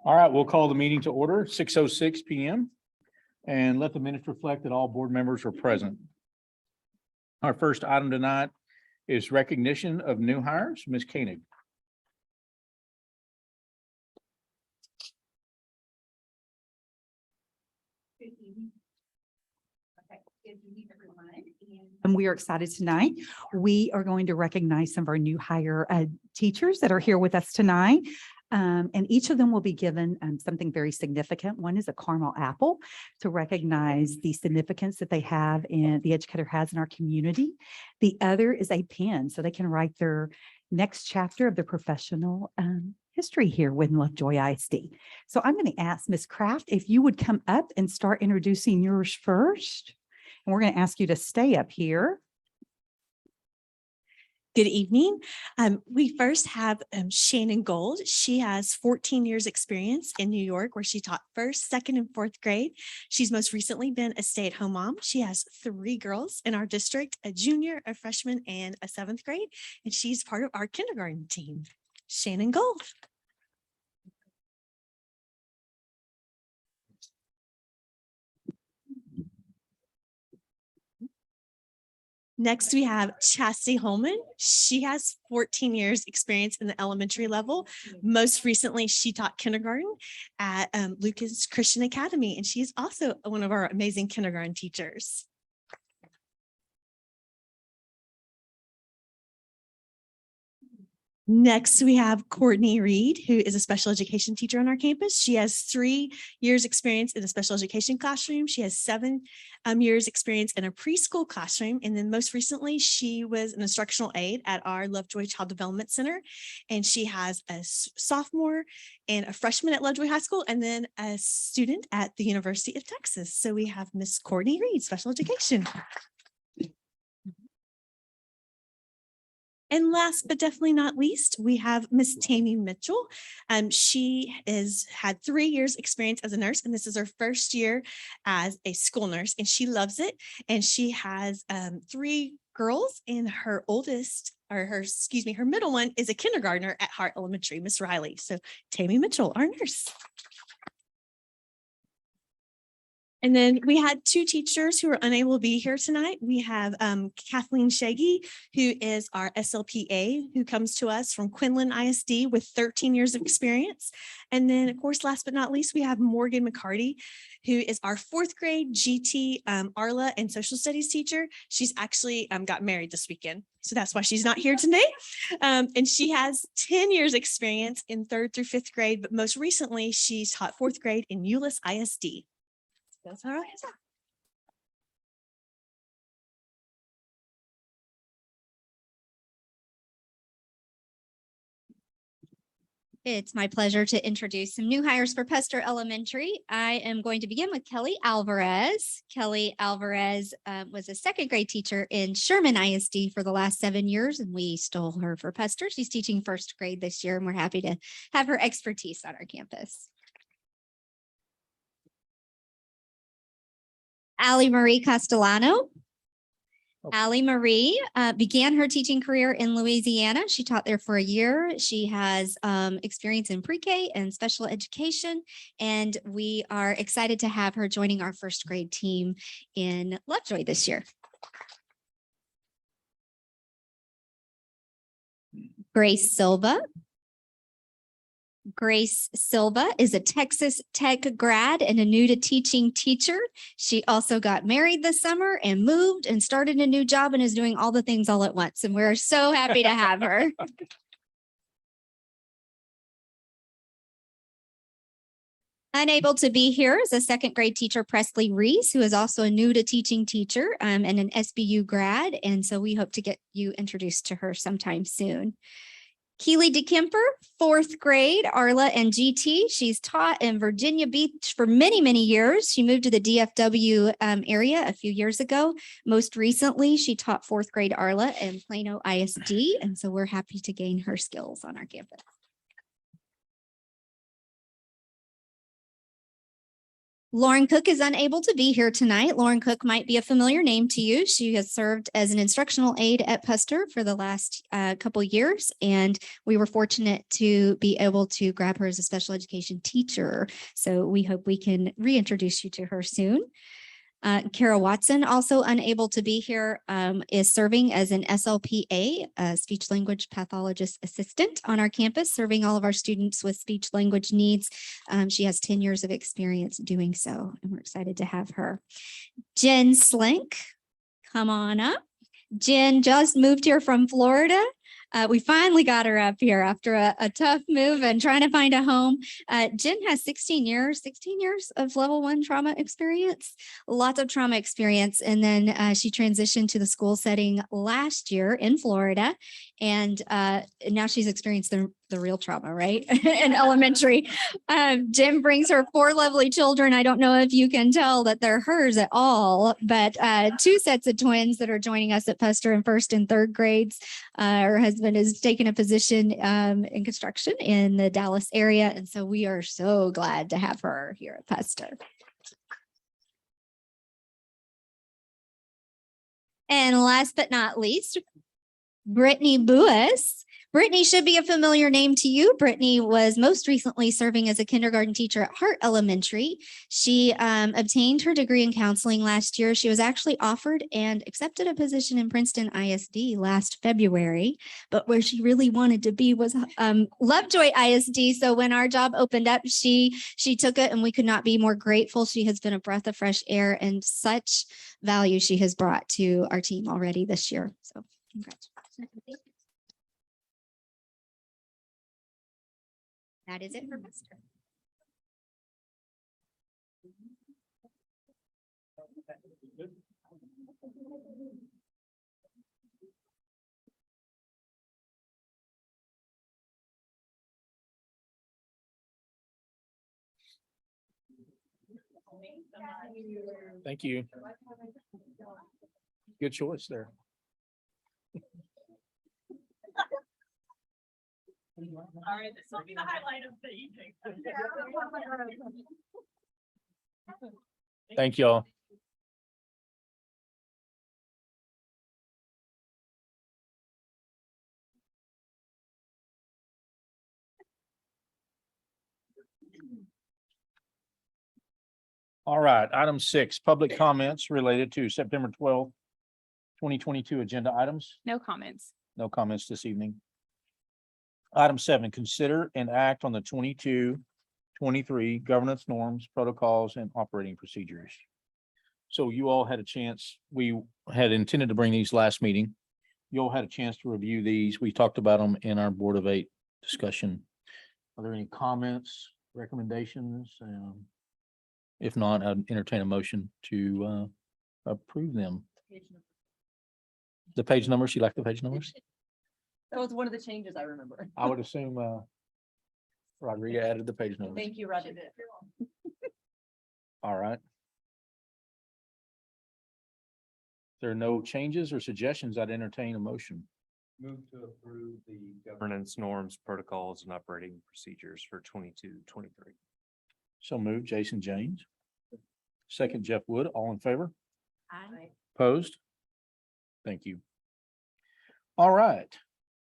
All right, we'll call the meeting to order, 6:06 p.m. And let the minutes reflect that all board members are present. Our first item tonight is recognition of new hires. Ms. Koenig. Good evening, everyone. And we are excited tonight. We are going to recognize some of our new hire teachers that are here with us tonight. And each of them will be given something very significant. One is a caramel apple to recognize the significance that they have and the educator has in our community. The other is a pen so they can write their next chapter of their professional history here with Lovejoy ISD. So I'm going to ask Ms. Kraft if you would come up and start introducing yours first. And we're going to ask you to stay up here. Good evening. We first have Shannon Gold. She has 14 years experience in New York where she taught first, second, and fourth grade. She's most recently been a stay-at-home mom. She has 3 girls in our district, a junior, a freshman, and a 7th grade. And she's part of our kindergarten team. Shannon Gold. Next, we have Chastity Holman. She has 14 years experience in the elementary level. Most recently, she taught kindergarten at Lucas Christian Academy, and she's also one of our amazing kindergarten teachers. Next, we have Courtney Reed, who is a special education teacher on our campus. She has 3 years experience in the special education classroom. She has 7 years experience in a preschool classroom. And then most recently, she was an instructional aide at our Lovejoy Child Development Center. And she has a sophomore and a freshman at Lovejoy High School, and then a student at the University of Texas. So we have Miss Courtney Reed, special education. And last but definitely not least, we have Miss Tammy Mitchell. She had 3 years experience as a nurse, and this is her first year as a school nurse, and she loves it. And she has 3 girls, and her middle one is a kindergartner at Hart Elementary, Miss Riley. So Tammy Mitchell, our nurse. And then we had 2 teachers who are unable to be here tonight. We have Kathleen Shaggy, who is our SLPA, who comes to us from Quinlan ISD with 13 years of experience. And then, of course, last but not least, we have Morgan McCarty, who is our 4th grade GT ARLA and social studies teacher. She's actually got married this weekend, so that's why she's not here today. And she has 10 years experience in 3rd through 5th grade, but most recently, she's taught 4th grade in Euless ISD. That's all right. It's my pleasure to introduce some new hires for Pester Elementary. I am going to begin with Kelly Alvarez. Kelly Alvarez was a 2nd grade teacher in Sherman ISD for the last 7 years, and we stole her for Pester. She's teaching 1st grade this year, and we're happy to have her expertise on our campus. Allie Marie Castellano. Allie Marie began her teaching career in Louisiana. She taught there for a year. She has experience in pre-K and special education, and we are excited to have her joining our 1st grade team in Lovejoy this year. Grace Silva. Grace Silva is a Texas Tech grad and a new to teaching teacher. She also got married this summer and moved and started a new job and is doing all the things all at once. And we're so happy to have her. Unable to be here is a 2nd grade teacher, Presley Reese, who is also a new to teaching teacher and an SBU grad. And so we hope to get you introduced to her sometime soon. Keely DeKemper, 4th grade, ARLA and GT. She's taught in Virginia Beach for many, many years. She moved to the DFW area a few years ago. Most recently, she taught 4th grade ARLA in Plano ISD. And so we're happy to gain her skills on our campus. Lauren Cook is unable to be here tonight. Lauren Cook might be a familiar name to you. She has served as an instructional aide at Puster for the last couple years, and we were fortunate to be able to grab her as a special education teacher. So we hope we can reintroduce you to her soon. Kara Watson, also unable to be here, is serving as an SLPA, speech language pathologist assistant on our campus, serving all of our students with speech language needs. She has 10 years of experience doing so, and we're excited to have her. Jen Slink, come on up. Jen just moved here from Florida. We finally got her up here after a tough move and trying to find a home. Jen has 16 years of level 1 trauma experience, lots of trauma experience. And then she transitioned to the school setting last year in Florida. And now she's experienced the real trauma, right? In elementary. Jen brings her 4 lovely children. I don't know if you can tell that they're hers at all, but 2 sets of twins that are joining us at Puster in 1st and 3rd grades. Her husband has taken a position in construction in the Dallas area. And so we are so glad to have her here at Puster. And last but not least, Brittany Buis. Brittany should be a familiar name to you. Brittany was most recently serving as a kindergarten teacher at Hart Elementary. She obtained her degree in counseling last year. She was actually offered and accepted a position in Princeton ISD last February, but where she really wanted to be was Lovejoy ISD. So when our job opened up, she took it, and we could not be more grateful. She has been a breath of fresh air, and such value she has brought to our team already this year. So congratulations. That is it for Puster. Thank you. Good choice there. All right, this will be the highlight of the evening. Thank y'all. All right, item 6, public comments related to September 12th, 2022 agenda items. No comments. No comments this evening. Item 7, consider and act on the 22-23 governance norms, protocols, and operating procedures. So you all had a chance, we had intended to bring these last meeting. You all had a chance to review these. We talked about them in our Board of 8 discussion. Are there any comments, recommendations? If not, I'd entertain a motion to approve them. The page numbers, you like the page numbers? That was one of the changes I remember. I would assume Rodriguez added the page numbers. Thank you, Roger. All right. If there are no changes or suggestions, I'd entertain a motion. Move to approve the governance norms, protocols, and operating procedures for 22-23. So moved, Jason James. Second, Jeff Wood, all in favor? Aye. Opposed? Thank you. All right,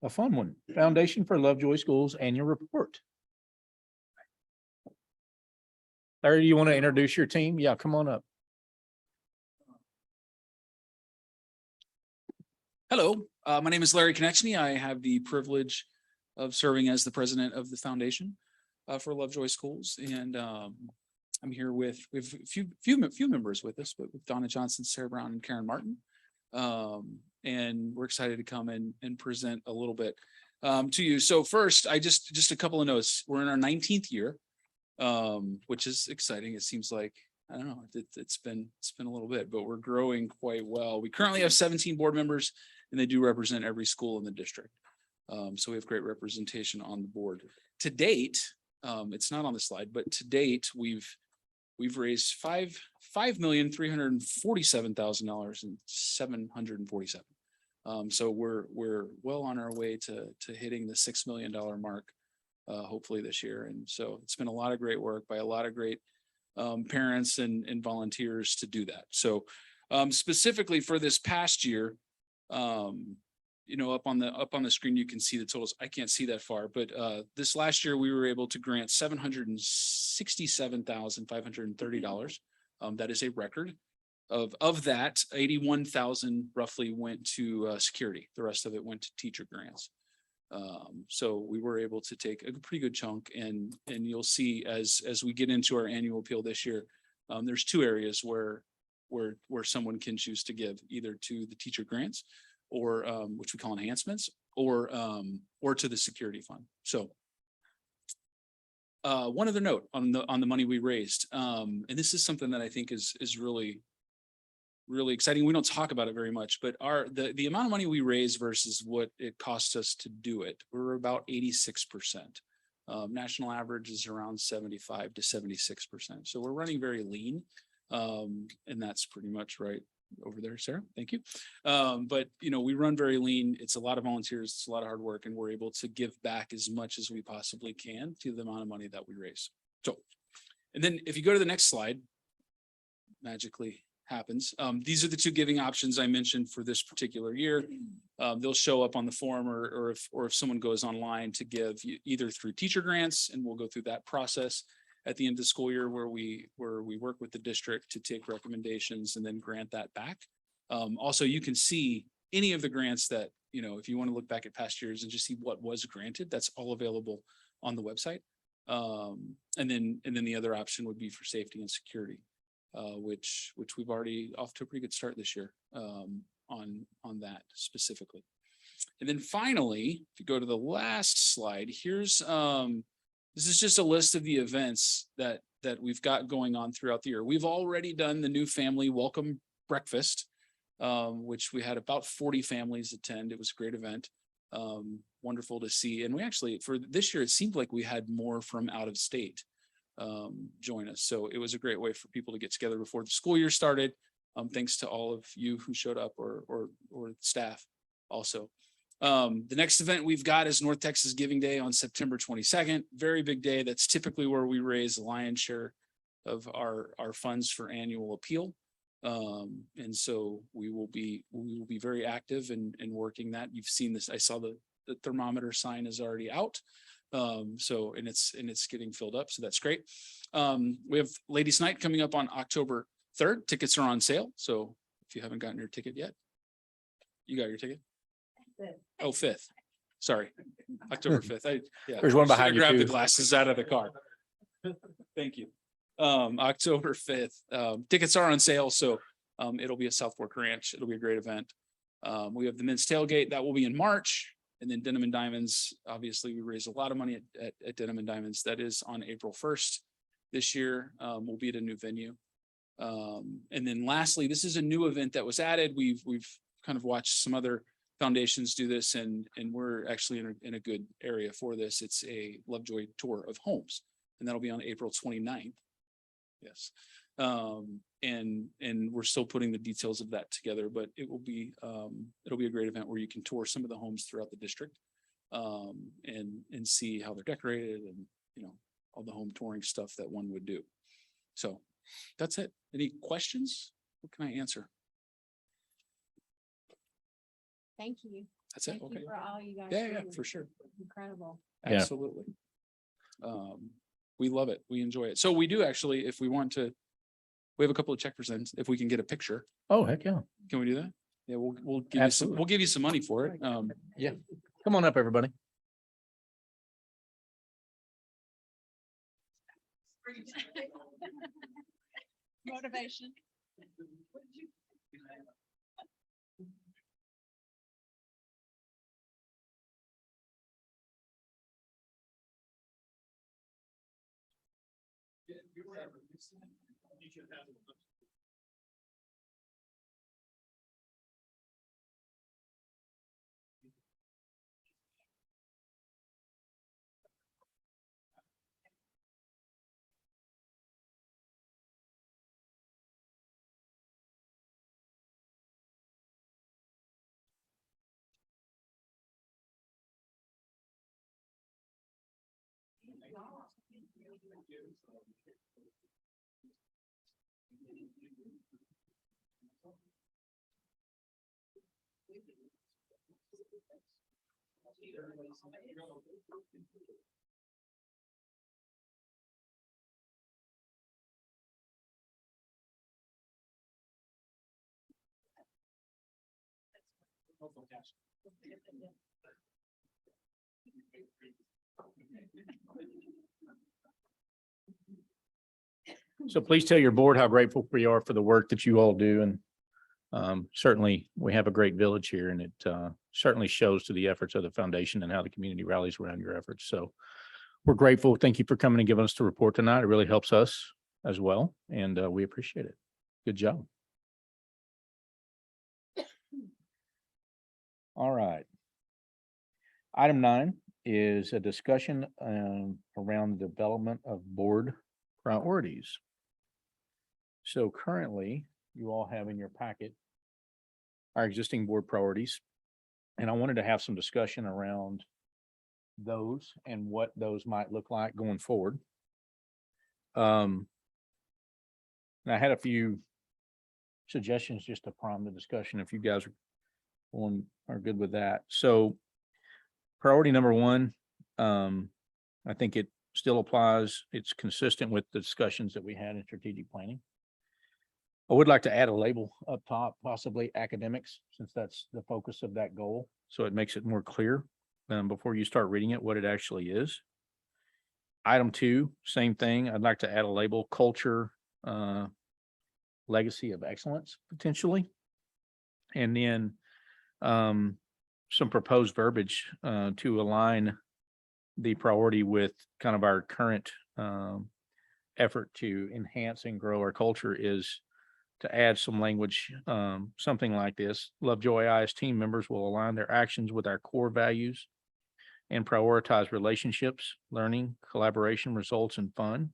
a fun one. Foundation for Lovejoy Schools Annual Report. Larry, you want to introduce your team? Yeah, come on up. Hello, my name is Larry Konechny. I have the privilege of serving as the president of the foundation for Lovejoy Schools, and I'm here with we have a few members with us, but with Donna Johnson, Sarah Brown, and Karen Martin, and we're excited to come in and present a little bit to you. So first, I just a couple of notes. We're in our 19th year, which is exciting. It seems like, I don't know, it's been a little bit, but we're growing quite well. We currently have 17 board members, and they do represent every school in the district. So we have great representation on the board. To date, it's not on the slide, but to date, we've raised $5,347,000 and 747. So we're well on our way to hitting the $6 million mark, hopefully this year. And so it's been a lot of great work by a lot of great parents and volunteers to do that. So specifically for this past year, up on the screen, you can see the totals. I can't see that far, but this last year we were able to grant $767,530. That is a record. Of that, 81,000 roughly went to security. The rest of it went to teacher grants. So we were able to take a pretty good chunk, and you'll see as we get into our annual appeal this year, there's two areas where someone can choose to give, either to the teacher grants or which we call enhancements, or to the security fund. So one other note on the money we raised, and this is something that I think is really exciting. We don't talk about it very much, but the amount of money we raise versus what it costs us to do it, we're about 86%. National average is around 75 to 76%. So we're running very lean. And that's pretty much right over there, Sarah. Thank you. But we run very lean. It's a lot of volunteers, it's a lot of hard work, and we're able to give back as much as we possibly can to the amount of money that we raise. So, and then if you go to the next slide, magically happens. These are the two giving options I mentioned for this particular year. They'll show up on the form, or if someone goes online to give, either through teacher grants, and we'll go through that process at the end of the school year where we work with the district to take recommendations and then grant that back. Also, you can see any of the grants that, if you want to look back at past years and just see what was granted, that's all available on the website. And then the other option would be for safety and security, which we've already off to a pretty good start this year on that specifically. And then finally, if you go to the last slide, here's this is just a list of the events that we've got going on throughout the year. We've already done the new family welcome breakfast, which we had about 40 families attend. It was a great event. Wonderful to see. And we actually, for this year, it seemed like we had more from out of state join us. So it was a great way for people to get together before the school year started. Thanks to all of you who showed up, or staff also. The next event we've got is North Texas Giving Day on September 22nd. Very big day. That's typically where we raise the lion's share of our funds for annual appeal. And so we will be very active in working that. You've seen this. I saw the thermometer sign is already out. So it's getting filled up. So that's great. We have Ladies Night coming up on October 3rd. Tickets are on sale. So if you haven't gotten your ticket yet, you got your ticket? Oh, 5th. Sorry. October 5th. There's one behind you grab the too. glasses out of the car. Thank you. October 5th. Tickets are on sale. So it'll be at South Fork Ranch. It'll be a great event. We have the men's tailgate that will be in March. And then Denim and Diamonds, obviously we raise a lot of money at Denim and Diamonds. That is on April 1st this year. We'll be at a new venue. And then lastly, this is a new event that was added. We've kind of watched some other foundations do this, and we're actually in a good area for this. It's a Lovejoy tour of homes, and that'll be on April 29th. Yes. And we're still putting the details of that together, but it'll be a great event where you can tour some of the homes throughout the district, and see how they're decorated, and all the home touring stuff that one would do. So that's it. Any questions? What can I answer? Thank you. That's it. Thank Okay. you for all you guys. Yeah, do. for sure. Incredible. Yeah. Absolutely. We love it. We enjoy it. So we do actually, if we want to, we have a couple of checkers in, if we can get a picture. Oh, heck yeah. Can we do that? Yeah, we'll give Absolutely. we'll give you some money for it. Yeah. Come on up, everybody. Motivation. So please tell your board how grateful we are for the work that you all do. And certainly we have a great village here, and it certainly shows to the efforts of the foundation and how the community rallies around your efforts. So we're grateful. Thank you for coming and giving us the report tonight. It really helps us as well, and we appreciate it. Good job. All right. Item 9 is a discussion around the development of board priorities. So currently, you all have in your packet our existing board priorities, and I wanted to have some discussion around those and what those might look like going forward. And I had a few suggestions just to prompt the discussion, if you guys are good with that. So priority number 1, I think it still applies. It's consistent with the discussions that we had in strategic planning. I would like to add a label up top, possibly academics, since that's the focus of that goal. So it makes it more clear before you start reading it, what it actually is. Item 2, same thing. I'd like to add a label, culture, legacy of excellence, potentially. And then some proposed verbiage to align the priority with kind of our current effort to enhance and grow our culture is to add some language, something like this. Lovejoy IS team members will align their actions with our core values and prioritize relationships, learning, collaboration, results, and fun.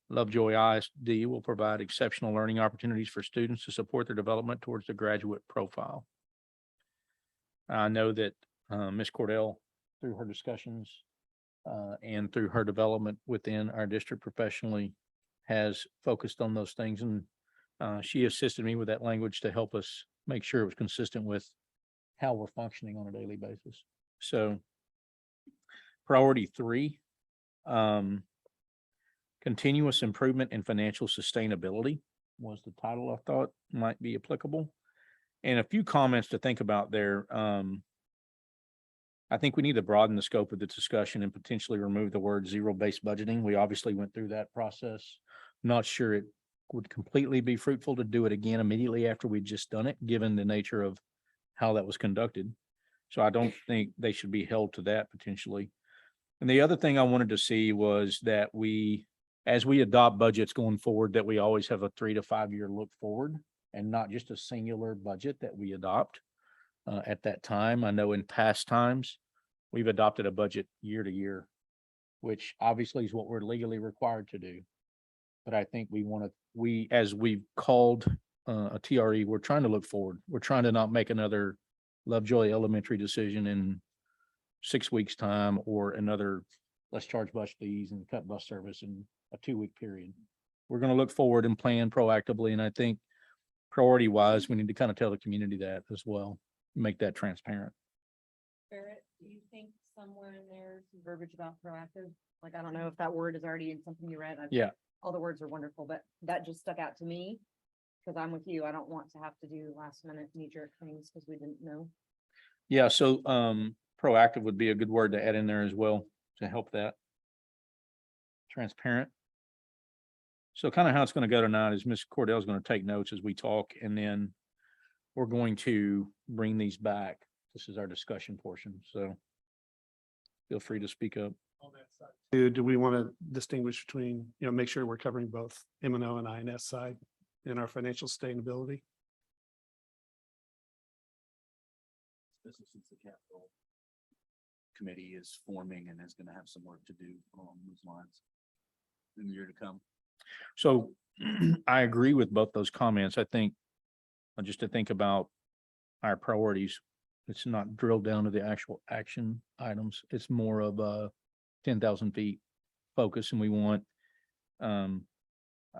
Lovejoy ISD will provide exceptional learning opportunities for students to support their development towards the graduate profile. I know that Ms. Cordell, through her discussions and through her development within our district professionally, has focused on those things, and she assisted me with that language to help us make sure it was consistent with how we're functioning on a daily basis. So priority 3, continuous improvement in financial sustainability was the title I thought might be applicable. And a few comments to think about there. I think we need to broaden the scope of the discussion and potentially remove the word zero-based budgeting. We obviously went through that process. Not sure it would completely be fruitful to do it again immediately after we'd just done it, given the nature of how that was conducted. So I don't think they should be held to that potentially. And the other thing I wanted to see was that as we adopt budgets going forward, that we always have a 3 to 5 year look forward and not just a singular budget that we adopt at that time. I know in past times, we've adopted a budget year to year, which obviously is what we're legally required to do. But I think as we've called a TRE, we're trying to look forward. We're trying to not make another Lovejoy Elementary decision in 6 weeks' time, or another, let's charge bus fees and cut bus service in a 2-week period. We're going to look forward and plan proactively. And I think priority wise, we need to kind of tell the community that as well, make that transparent. Barrett, do you think somewhere in there some verbiage about proactive? Like, I don't know if that word is already in something you read. Yeah. All the words are wonderful, but that just stuck out to me because I'm with you. I don't want to have to do last minute knee jerk things because we didn't know. Yeah. So proactive would be a good word to add in there as well to help that. Transparent. So kind of how it's going to go tonight is Ms. Cordell is going to take notes as we talk, and then we're going to bring these back. This is our discussion portion. So feel free to speak up. Do we want to distinguish between, make sure we're covering both M&O and INS side in our financial sustainability? Especially since the capital committee is forming and is going to have some work to do along those lines in the year to come. So I agree with both those comments. I think just to think about our priorities, it's not drilled down to the actual action items. It's more of a 10,000 feet focus, and we want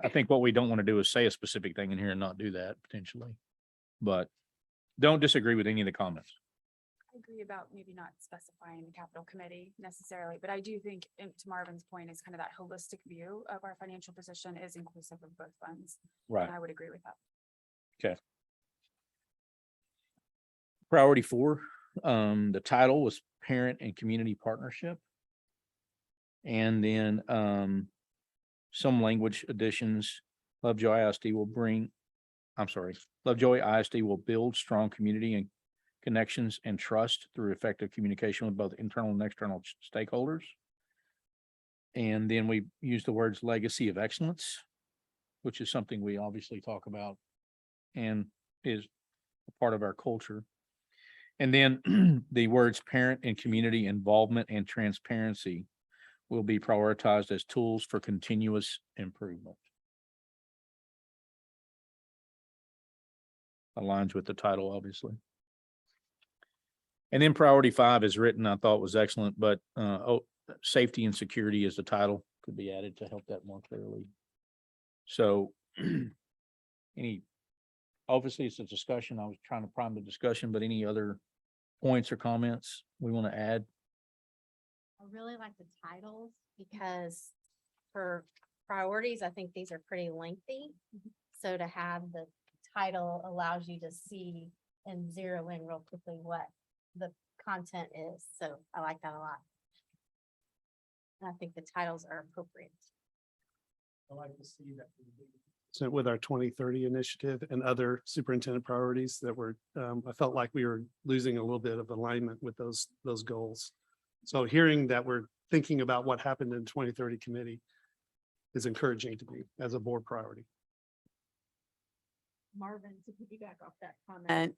I think what we don't want to do is say a specific thing in here and not do that potentially. But don't disagree with any of the comments. I agree about maybe not specifying the capital committee necessarily, but I do think, and to Marvin's point, is kind of that holistic view of our financial position is inclusive of both funds. Right. And I would agree with that. Priority 4, the title was Parent and Community Partnership. And then some language additions. Lovejoy ISD will build strong community and connections and trust through effective communication with both internal and external stakeholders. And then we use the words legacy of excellence, which is something we obviously talk about and is a part of our culture. And then the words parent and community involvement and transparency will be prioritized as tools for continuous improvement. Aligns with the title, obviously. And then priority 5 is written, I thought was excellent, but safety and security is the title, could be added to help that more clearly. So obviously it's a discussion. I was trying to prime the discussion, but any other points or comments we want to add? I really like the titles because for priorities, I think these are pretty lengthy. So to have the title allows you to see and zero in real quickly what the content is. So I like that a lot. And I think the titles are appropriate. I like to see that. So with our 2030 initiative and other superintendent priorities that were, I felt like we were losing a little bit of alignment with those goals. So hearing that we're thinking about what happened in 2030 committee is encouraging to me as a board priority. Marvin, to piggyback off that comment,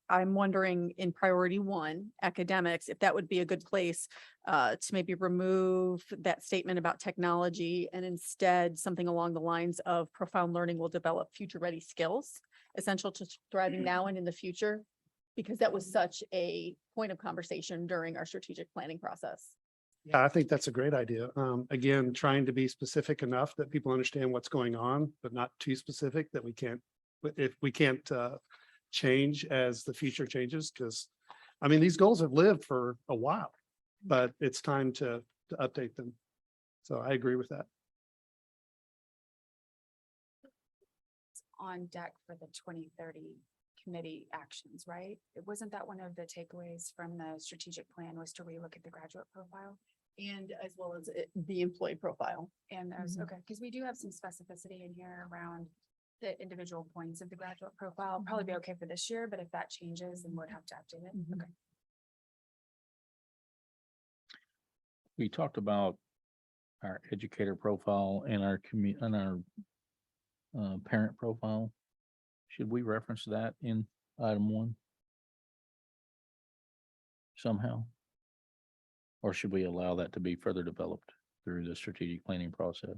I'm wondering in priority 1, academics, if that would be a good place to maybe remove that statement about technology and instead something along the lines of profound learning will develop future ready skills essential to thriving now and in the future, because that was such a point of conversation during our strategic planning process. Yeah, I think that's a great idea. Again, trying to be specific enough that people understand what's going on, but not too specific that we can't change as the future changes, because I mean, these goals have lived for a while, but it's time to update them. So I agree with that. On deck for the 2030 committee actions, right? It wasn't that one of the takeaways from the strategic plan was to relook at the graduate profile And as well as the employee profile. and those, okay, because we do have some specificity in here around the individual points of the graduate profile. Probably be okay for this year, but if that changes, then we'd have to update it. Okay. We talked about our educator profile and our parent profile. Should we reference that in item 1? Somehow? Or should we allow that to be further developed through the strategic planning process?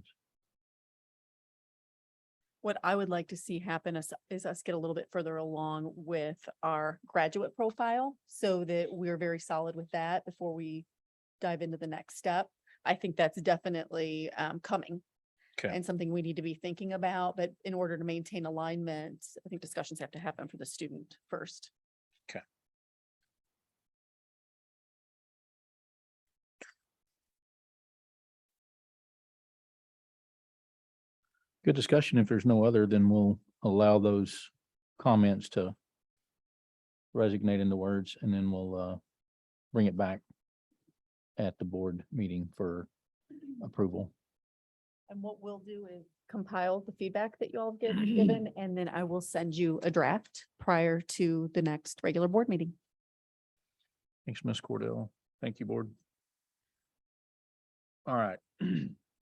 What I would like to see happen is us get a little bit further along with our graduate profile so that we're very solid with that before we dive into the next step. I think that's definitely coming. Okay. And something we need to be thinking about, but in order to maintain alignment, I think discussions have to happen for the student first. Okay. Good discussion. If there's no other, then we'll allow those comments to resonate into words, and then we'll bring it back at the board meeting for approval. And what we'll do is compile the feedback that you all have given, and then I will send you a draft prior to the next regular board meeting. Thanks, Ms. Cordell. Thank you, board. All right.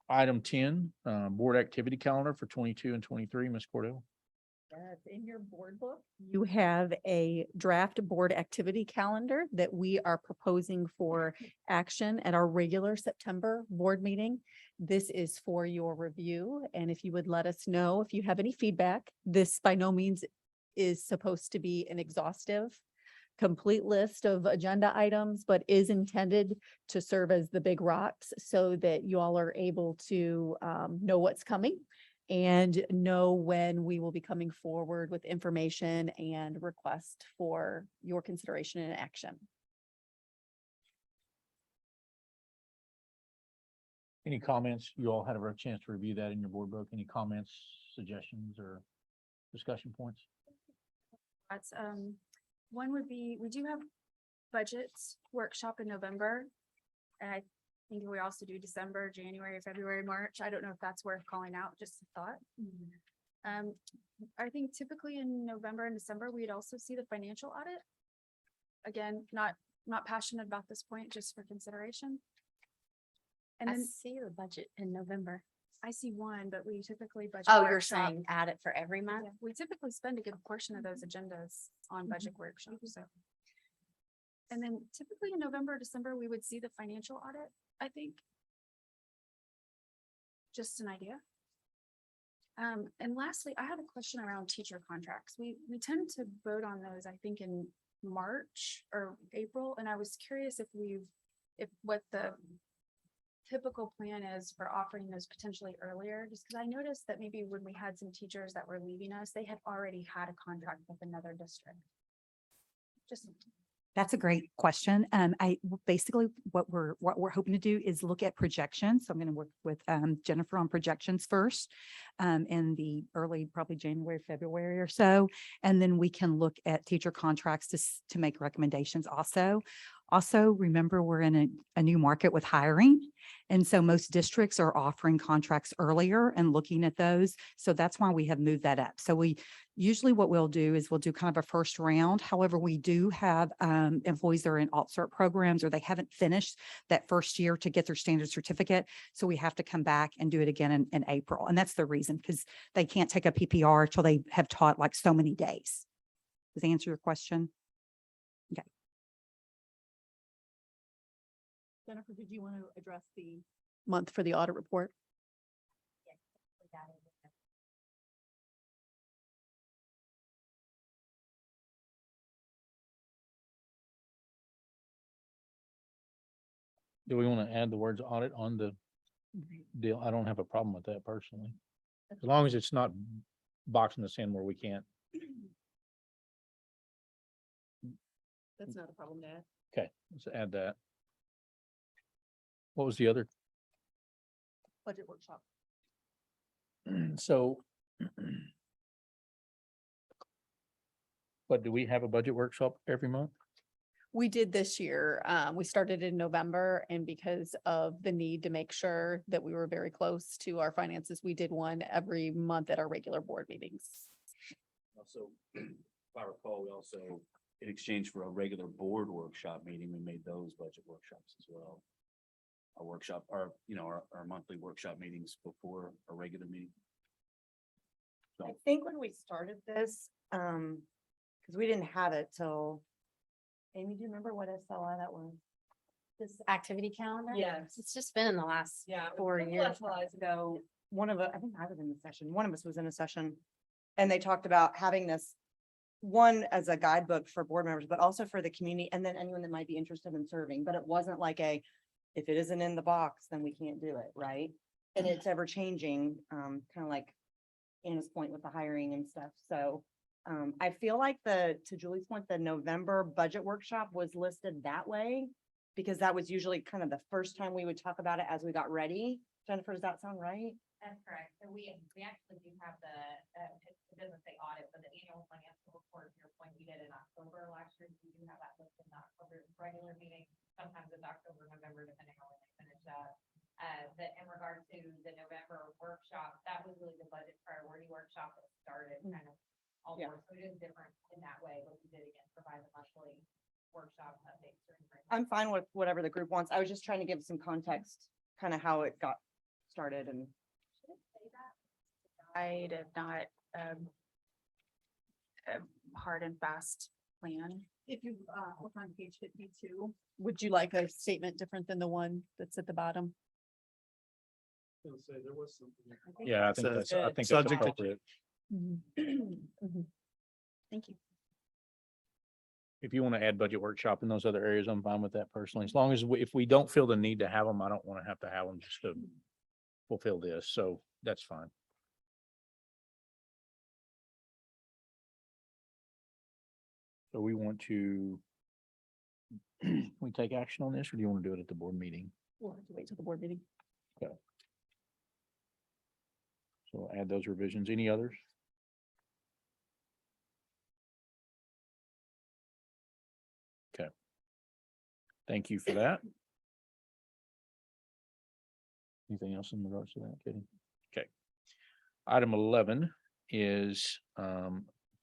Item 10, board activity calendar for 22 and 23, Ms. Cordell. That's in your board book. You have a draft board activity calendar that we are proposing for action at our regular September board meeting. This is for your review, and if you would let us know if you have any feedback, this by no means is supposed to be an exhaustive, complete list of agenda items, but is intended to serve as the big rocks so that you all are able to know what's coming and know when we will be coming forward with information and request for your consideration and action. Any comments? You all had a chance to review that in your board book. Any comments, suggestions, or discussion points? That's, one would be, we do have budgets workshop in November. And I think we also do December, January, February, March. I don't know if that's worth calling out, just a thought. I think typically in November and December, we'd also see the financial audit. Again, not passionate about this point, just for consideration. And I then see the budget in November. I see one, but we typically budget. Oh, you're workshop. saying add it for every month? Yeah, we typically spend a good portion of those agendas on budget workshops, so. And then typically in November, December, we would see the financial audit, I think. Just an idea. And lastly, I had a question around teacher contracts. We tend to vote on those, I think, in March or April, and I was curious if what the typical plan is for offering those potentially earlier, just because I noticed that maybe when we had some teachers that were leaving us, they had already had a contract with another district. Just That's a great question. Basically what we're hoping to do is look at projections. So I'm going to work with Jennifer on projections first in the early, probably January, February or so. And then we can look at teacher contracts to make recommendations also. Also, remember, we're in a new market with hiring. And so most districts are offering contracts earlier and looking at those. So that's why we have moved that up. So we usually what we'll do is we'll do kind of a first round. However, we do have employees that are in alt-cert programs or they haven't finished that first year to get their standard certificate. So we have to come back and do it again in April. And that's the reason, because they can't take a PPR till they have taught like so many days. Does that answer your question? Okay. Jennifer, did you want to address the month for the audit report? Do we want to add the words audit on the deal? I don't have a problem with that personally. As long as it's not boxing us in where we can't. That's not a problem, Dad. Okay, let's add that. What was the other? Budget workshop. So. But do we have a budget workshop every month? We did this year. We started in November, and because of the need to make sure that we were very close to our finances, we did one every month at our regular board meetings. Also, if I recall, we also, in exchange for a regular board workshop meeting, we made those budget workshops as well. Our workshop, our monthly workshop meetings before a regular meeting. I think when we started this, because we didn't have it till, Amy, do you remember what SLI that was? This activity calendar? Yes. It's just been in the last Yeah. 4 years. Ago, I think I was in the session, one of us was in a session, and they talked about having this one as a guidebook for board members, but also for the community, and then anyone that might be interested in serving, but it wasn't like if it isn't in the box, then we can't do it, right? And it's ever changing, kind of like Anna's point with the hiring and stuff, so I feel like to Julie's point, the November budget workshop was listed that way because that was usually kind of the first time we would talk about it as we got ready. Jennifer, does that sound right? That's correct. So we actually do have it doesn't say audit, but the annual financial report, to your point, we did in October last year. We do have that listed in October regular meeting. Sometimes it's October, November, depending on when they finish that. In regard to the November workshop, that was really the budget priority workshop that started kind of all Yeah. board. So it is different in that way, but we did again provide the monthly workshop updates. I'm fine with whatever the group wants. I was just trying to give some context, kind of how it got started and. I did not, a hard and fast plan. If you look on page 52. Would you like a statement different than the one that's at the bottom? Say there was something. Yeah, I think So, that's subject to- appropriate. Thank you. If you want to add budget workshop in those other areas, I'm fine with that personally. As long as if we don't feel the need to have them, I don't want to have them just to fulfill this. So that's fine. So we want to, can we take action on this, or do you want to do it at the board meeting? We'll have to wait till the board meeting. So add those revisions. Any others? Okay. Thank you for that. Anything else in regards to that, Katie? Okay. Item 11 is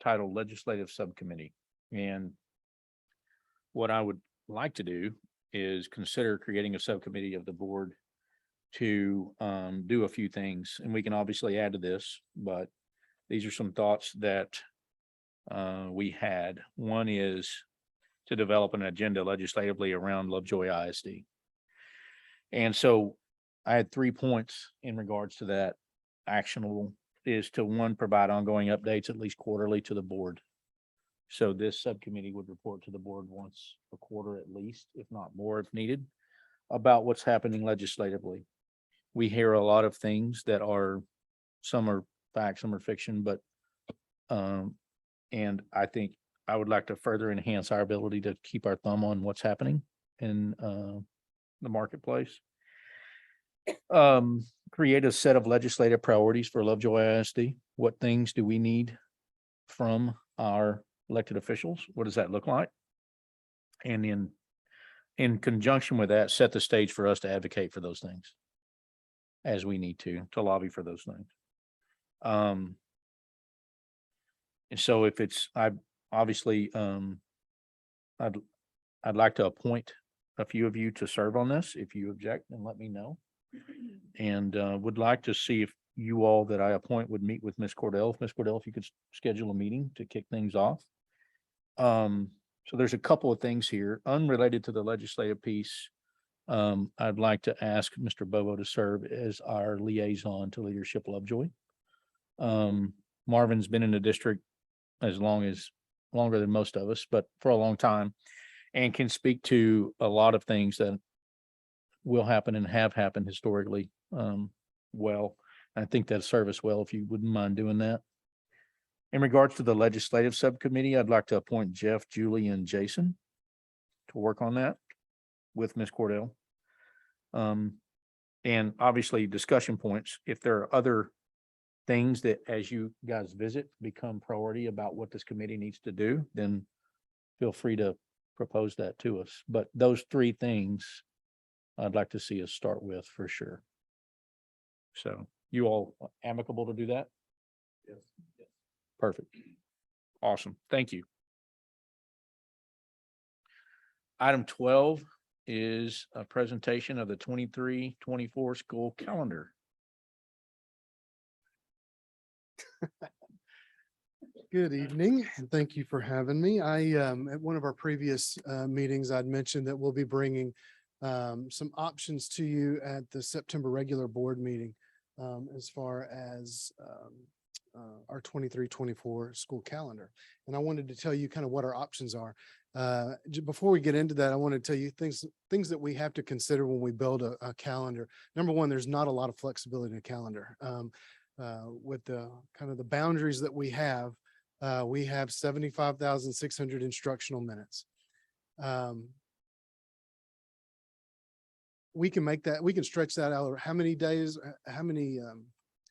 titled Legislative Subcommittee. And what I would like to do is consider creating a subcommittee of the board to do a few things. And we can obviously add to this, but these are some thoughts that we had. One is to develop an agenda legislatively around Lovejoy ISD. And so I had 3 points in regards to that. Actionable is to, one, provide ongoing updates at least quarterly to the board. So this subcommittee would report to the board once a quarter at least, if not more if needed, about what's happening legislatively. We hear a lot of things that are, some are fact, some are fiction, but and I think I would like to further enhance our ability to keep our thumb on what's happening in the marketplace. Create a set of legislative priorities for Lovejoy ISD. What things do we need from our elected officials? What does that look like? And in conjunction with that, set the stage for us to advocate for those things as we need to lobby for those things. And so if it's, I'd like to appoint a few of you to serve on this. If you object, then let me know. And would like to see if you all that I appoint would meet with Ms. Cordell. Ms. Cordell, if you could schedule a meeting to kick things off. So there's a couple of things here unrelated to the legislative piece. I'd like to ask Mr. Bovo to serve as our liaison to Leadership Lovejoy. Marvin's been in the district longer than most of us, but for a long time, and can speak to a lot of things that will happen and have happened historically. Well, I think that'll serve us well if you wouldn't mind doing that. In regards to the legislative subcommittee, I'd like to appoint Jeff, Julie, and Jason to work on that with Ms. Cordell. And obviously discussion points, if there are other things that as you guys visit become priority about what this committee needs to do, then feel free to propose that to us. But those 3 things I'd like to see us start with for sure. So you all amicable to do that? Yes. Perfect. Awesome. Thank you. Item 12 is a presentation of the 23-24 school calendar. Good evening, and thank you for having me. At one of our previous meetings, I'd mentioned that we'll be bringing some options to you at the September regular board meeting as far as our 23-24 school calendar. And I wanted to tell you kind of what our options are. Before we get into that, I want to tell you things that we have to consider when we build a calendar. Number one, there's not a lot of flexibility in a calendar. With the kind of the boundaries that we have 75,600 instructional minutes. We can stretch that out how many days,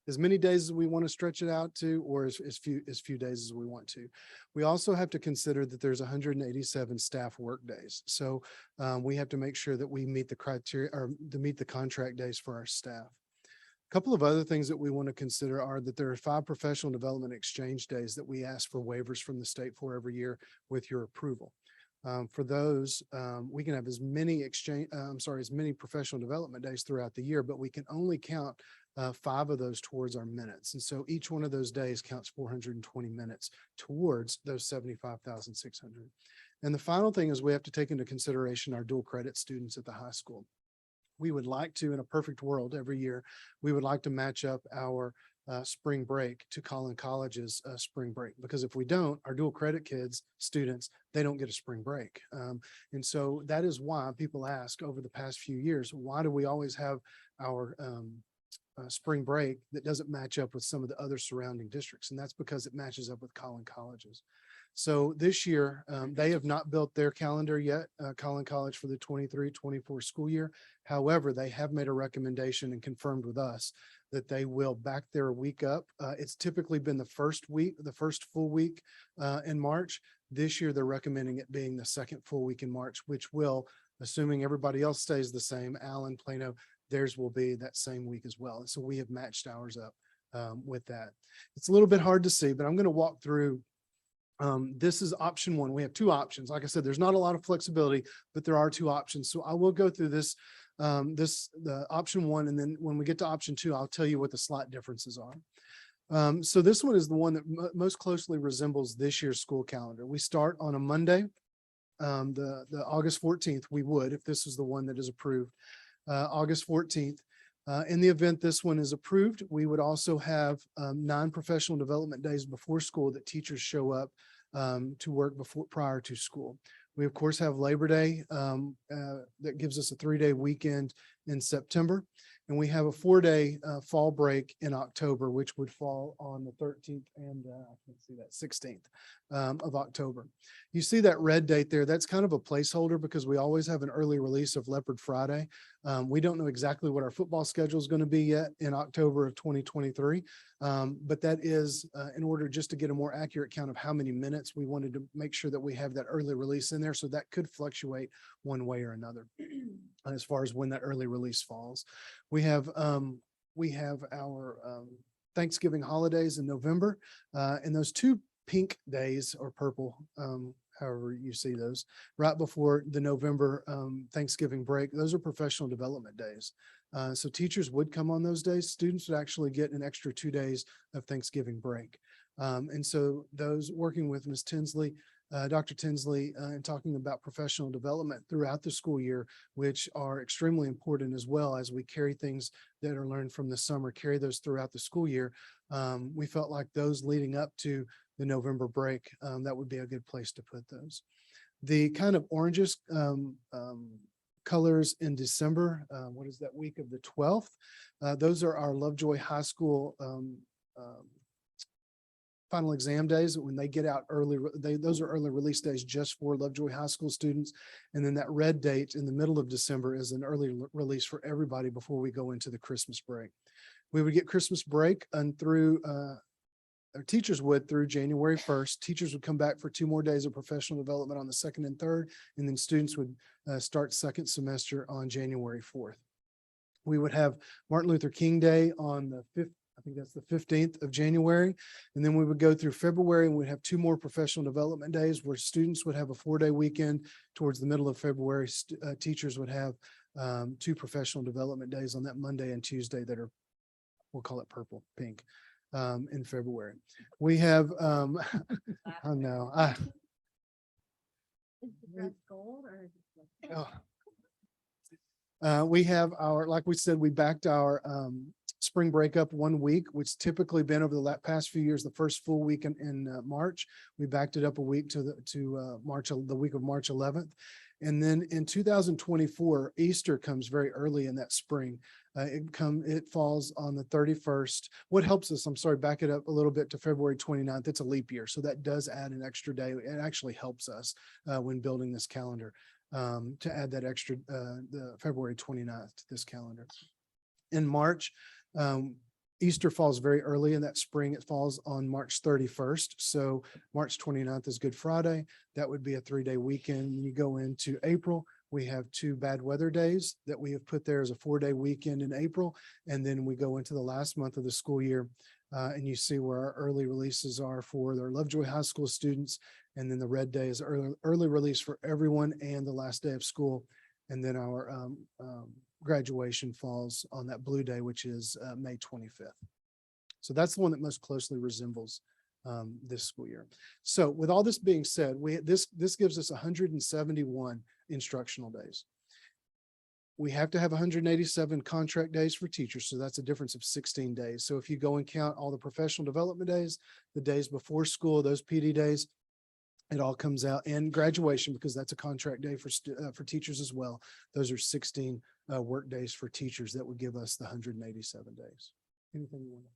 as many days as we want to stretch it out to, or as few days as we want to. We also have to consider that there's 187 staff work days. So we have to make sure that we meet the criteria or to meet the contract days for our staff. A couple of other things that we want to consider are that there are 5 professional development exchange days that we ask for waivers from the state for every year with your approval. For those, we can have as many professional development days throughout the year, but we can only count 5 of those towards our minutes. And so each one of those days counts 420 minutes towards those 75,600. And the final thing is we have to take into consideration our dual credit students at the high school. We would like to, in a perfect world, every year, we would like to match up our spring break to Collin College's spring break, because if we don't, our dual credit students, they don't get a spring break. And so that is why people ask over the past few years, why do we always have our spring break that doesn't match up with some of the other surrounding districts? And that's because it matches up with Collin College's. So this year, they have not built their calendar yet, Collin College for the 23-24 school year. However, they have made a recommendation and confirmed with us that they will back their week up. It's typically been the first full week in March. This year, they're recommending it being the second full week in March, which will, assuming everybody else stays the same, Allen, Plano, theirs will be that same week as well. And so we have matched ours up with that. It's a little bit hard to see, but I'm going to walk through. This is option one. We have two options. Like I said, there's not a lot of flexibility, but there are two options. So I will go through this, the option one, and then when we get to option two, I'll tell you what the slight differences are. So this one is the one that most closely resembles this year's school calendar. We start on a Monday, the August 14th. We would, if this is the one that is approved, August 14th. In the event this one is approved, we would also have 9 professional development days before school that teachers show up to work prior to school. We of course have Labor Day that gives us a 3-day weekend in September. And we have a 4-day fall break in October, which would fall on the 13th and I can see that 16th of October. You see that red date there, that's kind of a placeholder because we always have an early release of Leopard Friday. We don't know exactly what our football schedule is going to be yet in October of 2023. But that is in order just to get a more accurate count of how many minutes we wanted to make sure that we have that early release in there. So that could fluctuate one way or another as far as when that early release falls. We have our Thanksgiving holidays in November, and those 2 pink days or purple, however you see those, right before the November Thanksgiving break. Those are professional development days. So teachers would come on those days. Students would actually get an extra 2 days of Thanksgiving break. And so those working with Ms. Tinsley, Dr. Tinsley, and talking about professional development throughout the school year, which are extremely important as well as we carry things that are learned from the summer, carry those throughout the school year. We felt like those leading up to the November break, that would be a good place to put those. The kind of oranges colors in December, what is that week of the 12th? Those are our Lovejoy High School final exam days. When they get out early, those are early release days just for Lovejoy High School students. And then that red date in the middle of December is an early release for everybody before we go into the Christmas break. We would get Christmas break and through our teachers would through January 1st. Teachers would come back for 2 more days of professional development on the 2nd and 3rd, and then students would start second semester on January 4th. We would have Martin Luther King Day on the 5th. I think that's the 15th of January. And then we would go through February and we'd have 2 more professional development days where students would have a 4-day weekend. Towards the middle of February, teachers would have 2 professional development days on that Monday and Tuesday that are, we'll call it purple, pink, in February. We have, I know. We have our, like we said, we backed our spring break up 1 week, which typically been over the past few years, the first full week in March. We backed it up a week to the week of March 11th. And then in 2024, Easter comes very early in that spring. It falls on the 31st. What helps us, I'm sorry, back it up a little bit to February 29th. It's a leap year. So that does add an extra day. It actually helps us when building this calendar to add that extra, the February 29th to this calendar. In March, Easter falls very early in that spring. It falls on March 31st. So March 29th is Good Friday. That would be a 3-day weekend. When you go into April, we have 2 bad weather days that we have put there as a 4-day weekend in April. And then we go into the last month of the school year and you see where our early releases are for their Lovejoy High School students. And then the red day is early release for everyone and the last day of school. And then our graduation falls on that blue day, which is May 25th. So that's the one that most closely resembles this school year. So with all this being said, this gives us 171 instructional days. We have to have 187 contract days for teachers. So that's a difference of 16 days. So if you go and count all the professional development days, the days before school, those PD days, it all comes out, and graduation, because that's a contract day for teachers as well. Those are 16 work days for teachers. That would give us the 187 days. Anything you want to?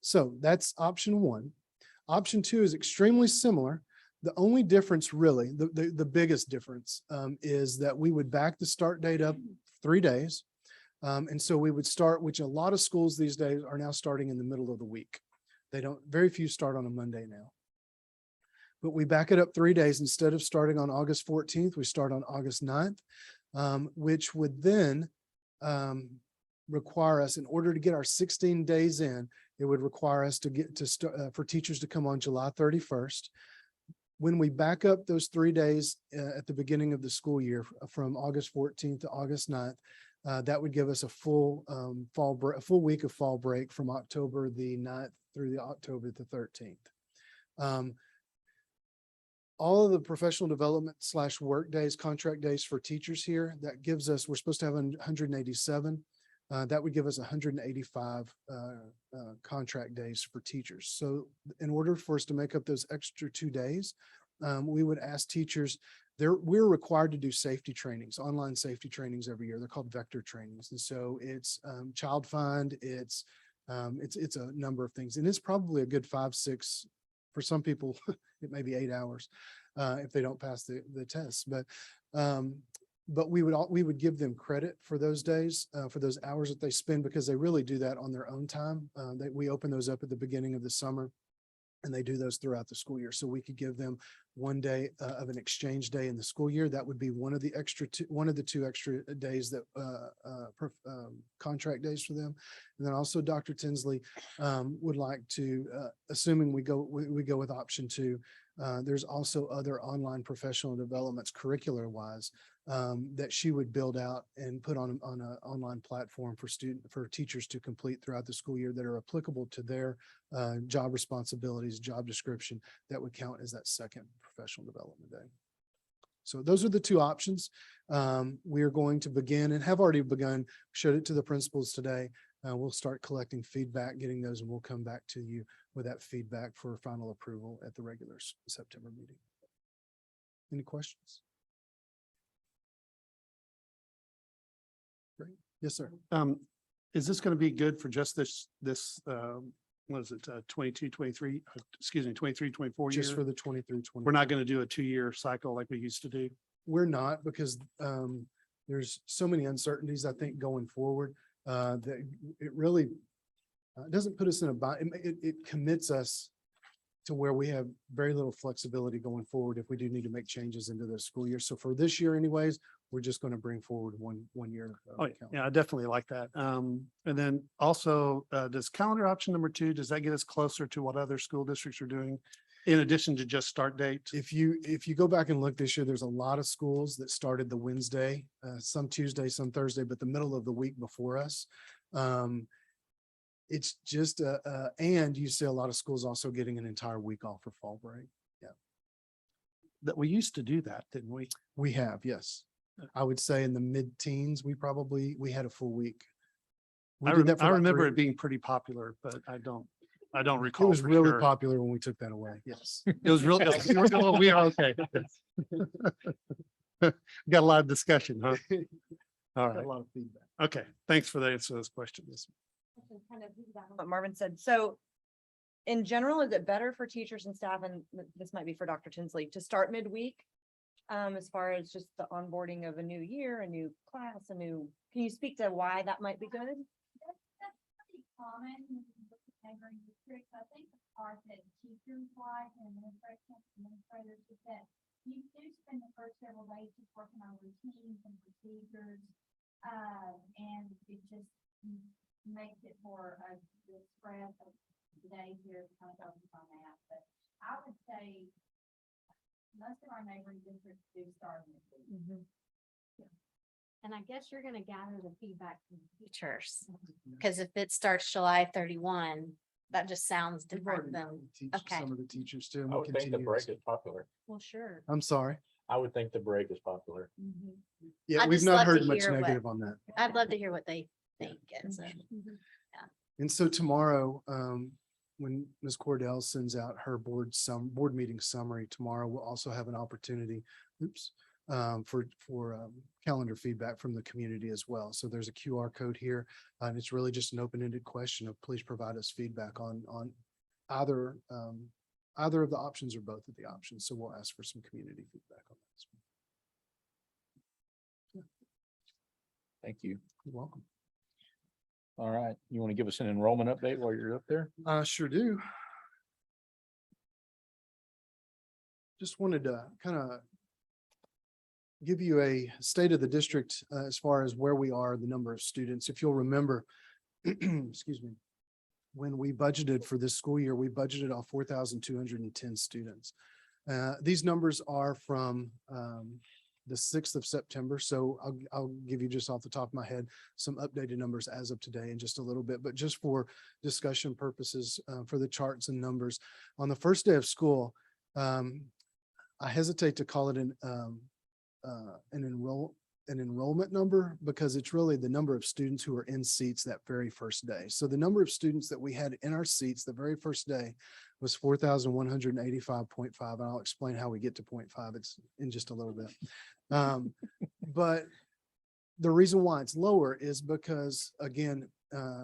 So that's option one. Option 2 is extremely similar. The only difference really, the biggest difference is that we would back the start date up 3 days. And so we would start, which a lot of schools these days are now starting in the middle of the week. Very few start on a Monday now. But we back it up 3 days. Instead of starting on August 14th, we start on August 9th, which would then require us, in order to get our 16 days in, it would require us for teachers to come on July 31st. When we back up those 3 days at the beginning of the school year from August 14th to August 9th, that would give us a full week of fall break from October the 9th through the October the 13th. All of the professional development / work days, contract days for teachers here, that gives us, we're supposed to have 187. That would give us 185 contract days for teachers. So in order for us to make up those extra 2 days, we would ask teachers, we're required to do safety trainings, online safety trainings every year. They're called vector trainings. And so it's child find, it's a number of things. And it's probably a good 5, 6, for some people, it may be 8 hours if they don't pass the test. But we would give them credit for those days, for those hours that they spend, because they really do that on their own time. We open those up at the beginning of the summer, and they do those throughout the school year. So we could give them 1 day of an exchange day in the school year. That would be one of the 2 extra days that contract days for them. And then also Dr. Tinsley would like to, assuming we go with option 2, there's also other online professional developments curricular wise that she would build out and put on an online platform for teachers to complete throughout the school year that are applicable to their job responsibilities, job description, that would count as that second professional development day. So those are the 2 options. We are going to begin and have already begun, showed it to the principals today. We'll start collecting feedback, getting those, and we'll come back to you with that feedback for final approval at the regular September meeting. Any questions? Great. Yes, sir. Is this going to be good for just this what is it, 22, 23, excuse me, 23, 24 year? Just for the 23, 24. We're not going to do a 2-year cycle like we used to do. We're not, because there's so many uncertainties, I think, going forward, that it really doesn't put us in a bind. It commits us to where we have very little flexibility going forward if we do need to make changes into the school year. So for this year anyways, we're just going to bring forward one year. Oh, yeah, I definitely like that. And then also, does calendar option number 2, does that get us closer to what other school districts are doing in addition to just start date? If you go back and look this year, there's a lot of schools that started the Wednesday, some Tuesday, some Thursday, but the middle of the week before us. It's just, and you see a lot of schools also getting an entire week off for fall break. Yeah. That we used to do that, didn't we? We have, yes. I would say in the mid-teens, we had a full week. I remember it being pretty popular, but I don't recall. It was for really sure. popular when we took that away. Yes. It was really, we are okay. Got a lot of discussion, huh? All right. A lot of feedback. Okay. Thanks for the answer to those questions. What Marvin said. So in general, is it better for teachers and staff, and this might be for Dr. Tinsley, to start midweek? As far as just the onboarding of a new year, a new class, can you speak to why that might be good? That's pretty common in neighboring districts. I think the part that teachers like and administrators is that you do spend the first several days just working on routines and procedures. And it just makes it for the spread of the days here to kind of focus on that. But I would say most of our neighboring districts do start in this week. And I guess you're gonna gather the feedback from teachers, because if it starts July 31, that just sounds different than, okay. Some of the teachers too. and I we'll would think the continue break this. is popular. Well, sure. I'm sorry. I would think the break is popular. Yeah, I'd we've just not love to heard much hear what- negative on that. I'd love to hear what they think. And so tomorrow, when Ms. Cordell sends out her board meeting summary tomorrow, we'll also have an opportunity, for calendar feedback from the community as well. So there's a QR code here, and it's really just an open-ended question of please provide us feedback on either either of the options or both of the options. So we'll ask for some community feedback on that. Thank you. You're welcome. All right. You want to give us an enrollment update while you're up there? I sure do. Just wanted to kind of give you a state of the district as far as where we are, the number of students. If you'll remember, excuse me, when we budgeted for this school year, we budgeted on 4,210 students. These numbers are from the 6th of September. So I'll give you just off the top of my head some updated numbers as of today in just a little bit, but just for discussion purposes for the charts and numbers. On the first day of school, I hesitate to call it an enrollment number because it's really the number of students who are in seats that very first day. So the number of students that we had in our seats the very first day was 4,185.5. And I'll explain how we get to 0.5. It's in just a little bit. But the reason why it's lower is because, again,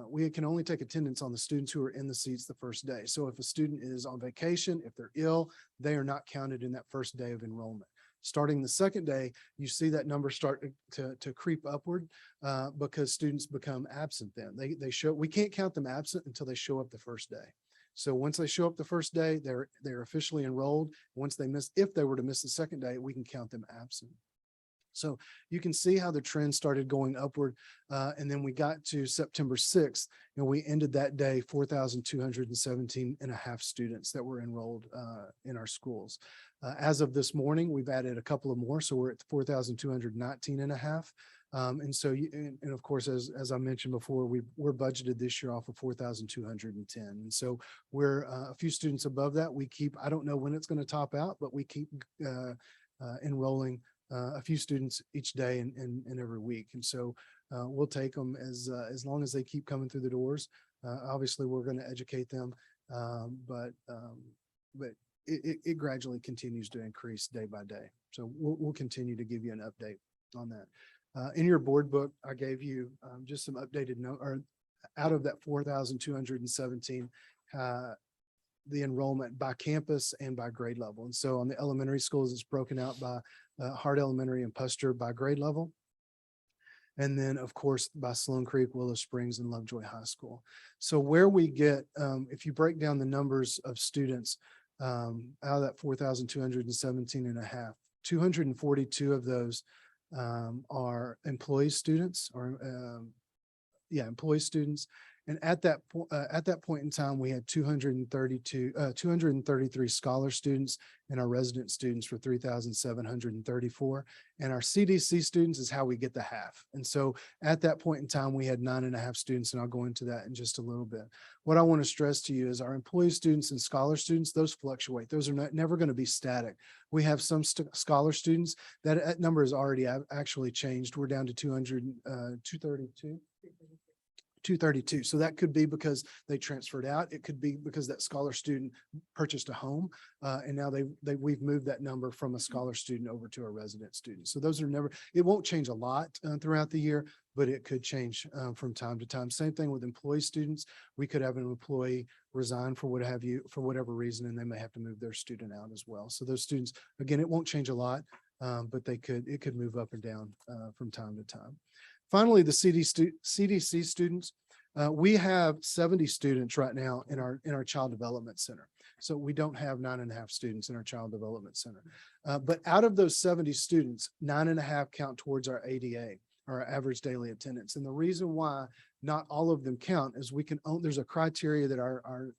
we can only take attendance on the students who are in the seats the first day. So if a student is on vacation, if they're ill, they are not counted in that first day of enrollment. Starting the second day, you see that number start to creep upward because students become absent then. We can't count them absent until they show up the first day. So once they show up the first day, they're officially enrolled. Once they if they were to miss the second day, we can count them absent. So you can see how the trend started going upward. And then we got to September 6th and we ended that day 4,217 and a half students that were enrolled in our schools. As of this morning, we've added a couple of more. So we're at 4,219 and a half. And so, and of course, as I mentioned before, we're budgeted this year off of 4,210. And so we're a few students above that. I don't know when it's going to top out, but we keep enrolling a few students each day and every week. And so we'll take them as long as they keep coming through the doors. Obviously, we're going to educate them, but it gradually continues to increase day by day. So we'll continue to give you an update on that. In your board book, I gave you just some updated out of that 4,217, the enrollment by campus and by grade level. And so on the elementary schools, it's broken out by Hart Elementary and Puster by grade level. And then, of course, by Sloan Creek, Willow Springs, and Lovejoy High School. So where we get, if you break down the numbers of students out of that 4,217 and a half, 242 of those are employee students employee students. And at that point in time, we had 233 scholar students, and our resident students were 3,734. And our CDC students is how we get the half. And so at that point in time, we had 9.5 students, and I'll go into that in just a little bit. What I want to stress to you is our employee students and scholar students, those fluctuate. Those are never going to be static. We have some scholar students that number has already actually changed. We're down to 232. 232. So that could be because they transferred out. It could be because that scholar student purchased a home. And now we've moved that number from a scholar student over to a resident student. So those are it won't change a lot throughout the year, but it could change from time to time. Same thing with employee students. We could have an employee resign for whatever reason, and they may have to move their student out as well. So those students, again, it won't change a lot, but it could move up and down from time to time. Finally, the CDC students, we have 70 students right now in our Child Development Center. So we don't have 9.5 students in our Child Development Center. But out of those 70 students, 9.5 count towards our ADA, our average daily attendance. And the reason why not all of them count is there's a criteria that our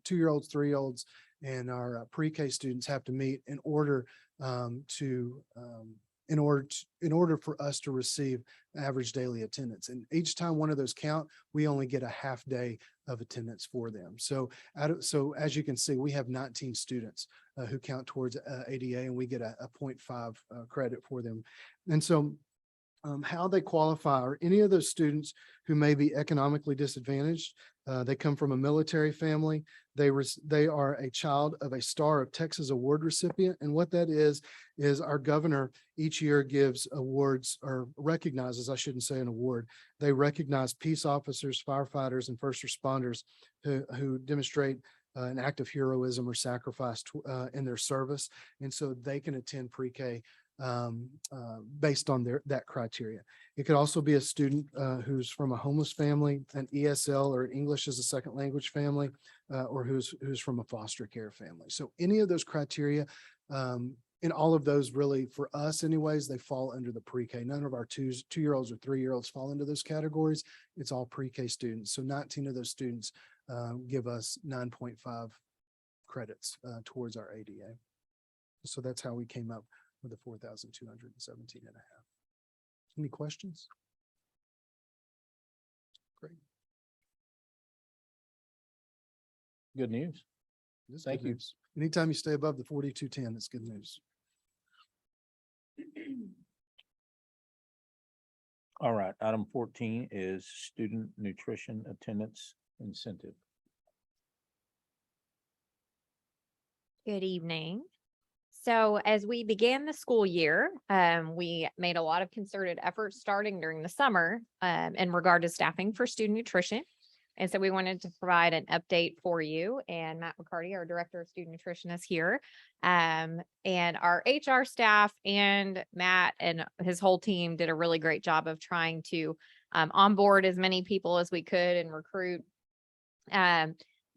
2-year-olds, 3-year-olds, and our pre-K students have to meet in order for us to receive average daily attendance. And each time one of those count, we only get a half day of attendance for them. So as you can see, we have 19 students who count towards ADA, and we get a 0.5 credit for them. And so how they qualify are any of those students who may be economically disadvantaged. They come from a military family. They are a child of a Star of Texas Award recipient. And what that is our governor each year gives awards, or recognizes, I shouldn't say an award. They recognize peace officers, firefighters, and first responders who demonstrate an act of heroism or sacrifice in their service. And so they can attend pre-K based on that criteria. It could also be a student who's from a homeless family, an ESL or English as a second language family, or who's from a foster care family. So any of those criteria, and all of those really, for us anyways, they fall under the pre-K. None of our two-year-olds or three-year-olds fall into those categories. It's all pre-K students. So 19 of those students give us 9.5 credits towards our ADA. So that's how we came up with the 4,217 and a half. Any questions? Great. Good news. It is Thank good you. news. Anytime you stay above the 4210, it's good news. All right, item 14 is student nutrition attendance incentive. Good evening. So as we began the school year, we made a lot of concerted efforts starting during the summer in regard to staffing for student nutrition. And so we wanted to provide an update for you, and Matt McCarty, our Director of Student Nutrition, is here. And our HR staff and Matt and his whole team did a really great job of trying to onboard as many people as we could and recruit.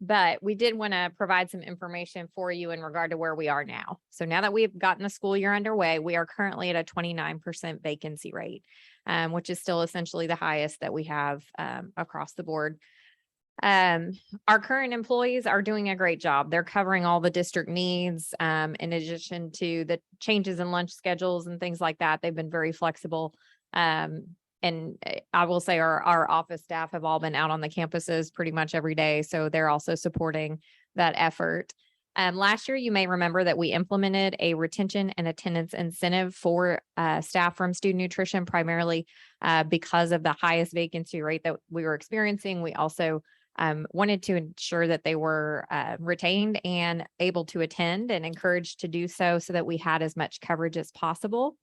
But we did want to provide some information for you in regard to where we are now. So now that we've gotten the school year underway, we are currently at a 29% vacancy rate, which is still essentially the highest that we have across the board. Our current employees are doing a great job. They're covering all the district needs. In addition to the changes in lunch schedules and things like that, they've been very flexible. And I will say our office staff have all been out on the campuses pretty much every day. So they're also supporting that effort. Last year, you may remember that we implemented a retention and attendance incentive for staff from student nutrition, primarily because of the highest vacancy rate that we were experiencing. We also wanted to ensure that they were retained and able to attend and encouraged to do so that we had as much coverage as possible.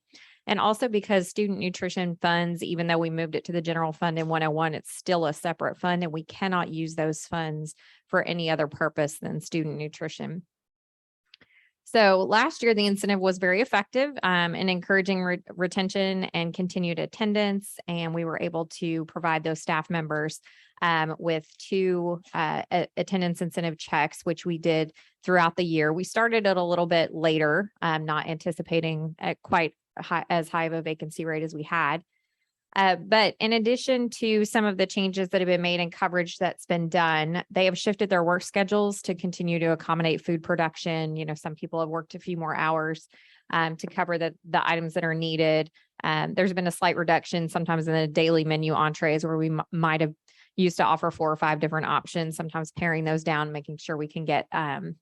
And also because student nutrition funds, even though we moved it to the general fund in 101, it's still a separate fund and we cannot use those funds for any other purpose than student nutrition. So last year, the incentive was very effective in encouraging retention and continued attendance. And we were able to provide those staff members with 2 attendance incentive checks, which we did throughout the year. We started it a little bit later, not anticipating quite as high of a vacancy rate as we had. But in addition to some of the changes that have been made in coverage that's been done, they have shifted their work schedules to continue to accommodate food production. You know, some people have worked a few more hours to cover the items that are needed. There's been a slight reduction sometimes in the daily menu entrees where we might have used to offer 4 or 5 different options, sometimes paring those down, making sure we can get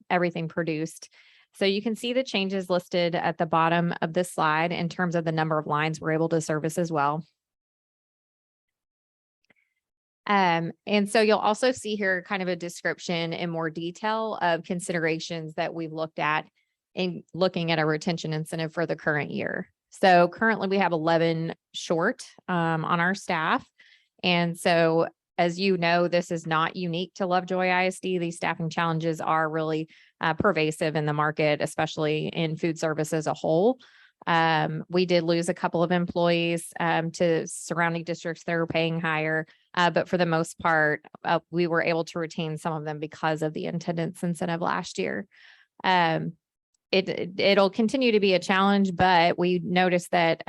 everything produced. So you can see the changes listed at the bottom of this slide in terms of the number of lines we're able to service as well. And so you'll also see here kind of a description in more detail of considerations that we've looked at in looking at a retention incentive for the current year. So currently we have 11 short on our staff. And so as you know, this is not unique to Lovejoy ISD. These staffing challenges are really pervasive in the market, especially in food service as a whole. We did lose a couple of employees to surrounding districts that are paying higher, but for the most part, we were able to retain some of them because of the attendance incentive last year. It'll continue to be a challenge, but we noticed that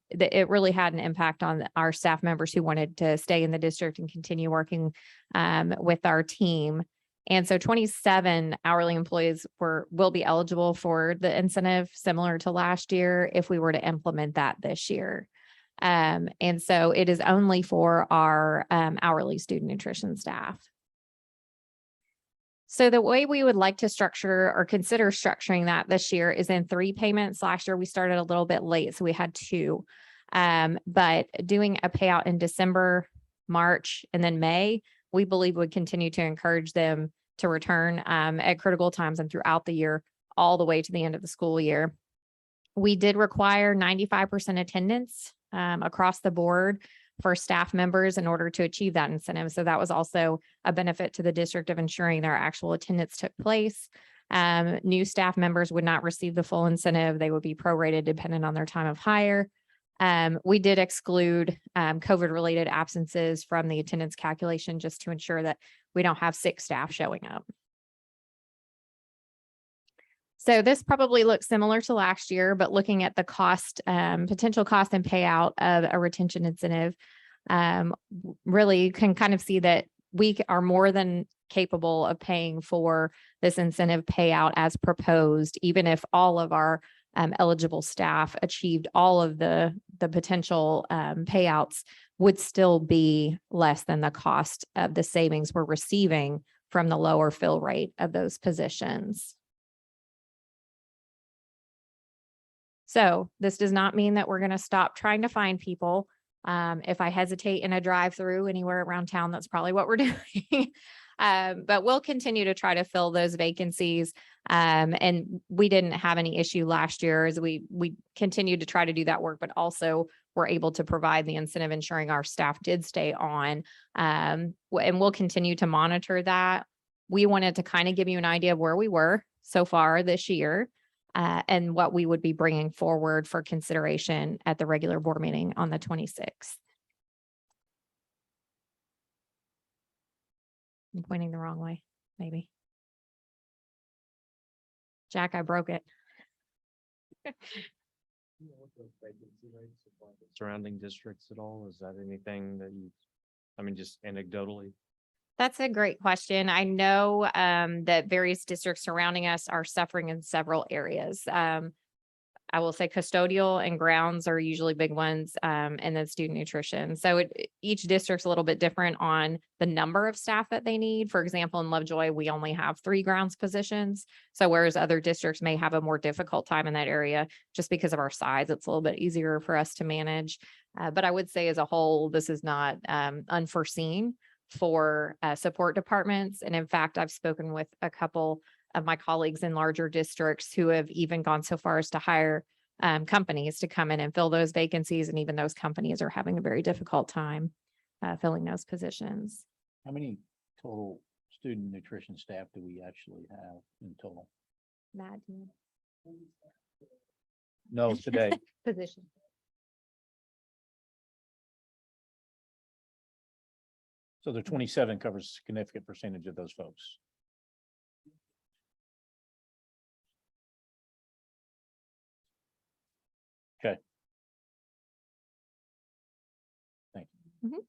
it really had an impact on our staff members who wanted to stay in the district and continue working with our team. And so 27 hourly employees will be eligible for the incentive, similar to last year, if we were to implement that this year. And so it is only for our hourly student nutrition staff. So the way we would like to structure or consider structuring that this year is in 3 payments. Last year, we started a little bit late, so we had 2. But doing a payout in December, March, and then May, we believe would continue to encourage them to return at critical times and throughout the year, all the way to the end of the school year. We did require 95% attendance across the board for staff members in order to achieve that incentive. So that was also a benefit to the district of ensuring their actual attendance took place. New staff members would not receive the full incentive. They would be prorated depending on their time of hire. We did exclude COVID-related absences from the attendance calculation just to ensure that we don't have sick staff showing up. So this probably looks similar to last year, but looking at the cost, potential cost and payout of a retention incentive, really can kind of see that we are more than capable of paying for this incentive payout as proposed, even if all of our eligible staff achieved all of the potential payouts would still be less than the cost of the savings we're receiving from the lower fill rate of those positions. So this does not mean that we're going to stop trying to find people. If I hesitate in a drive-through anywhere around town, that's probably what we're doing. But we'll continue to try to fill those vacancies. And we didn't have any issue last year as we continued to try to do that work, but also were able to provide the incentive ensuring our staff did stay on. And we'll continue to monitor that. We wanted to kind of give you an idea of where we were so far this year. And what we would be bringing forward for consideration at the regular board meeting on the 26th. I'm pointing the wrong way, maybe. Jack, I broke it. Surrounding districts at all? Is that anything that you, I mean, just anecdotally? That's a great question. I know that various districts surrounding us are suffering in several areas. I will say custodial and grounds are usually big ones, and then student nutrition. So each district's a little bit different on the number of staff that they need. For example, in Lovejoy, we only have 3 grounds positions. So whereas other districts may have a more difficult time in that area, just because of our size, it's a little bit easier for us to manage. But I would say as a whole, this is not unforeseen for support departments. And in fact, I've spoken with a couple of my colleagues in larger districts who have even gone so far as to hire companies to come in and fill those vacancies. And even those companies are having a very difficult time filling those positions. How many total student nutrition staff do we actually have in total? Matt, do you- No, today. Position. So the 27 covers a significant percentage of those folks. Okay. Thank you.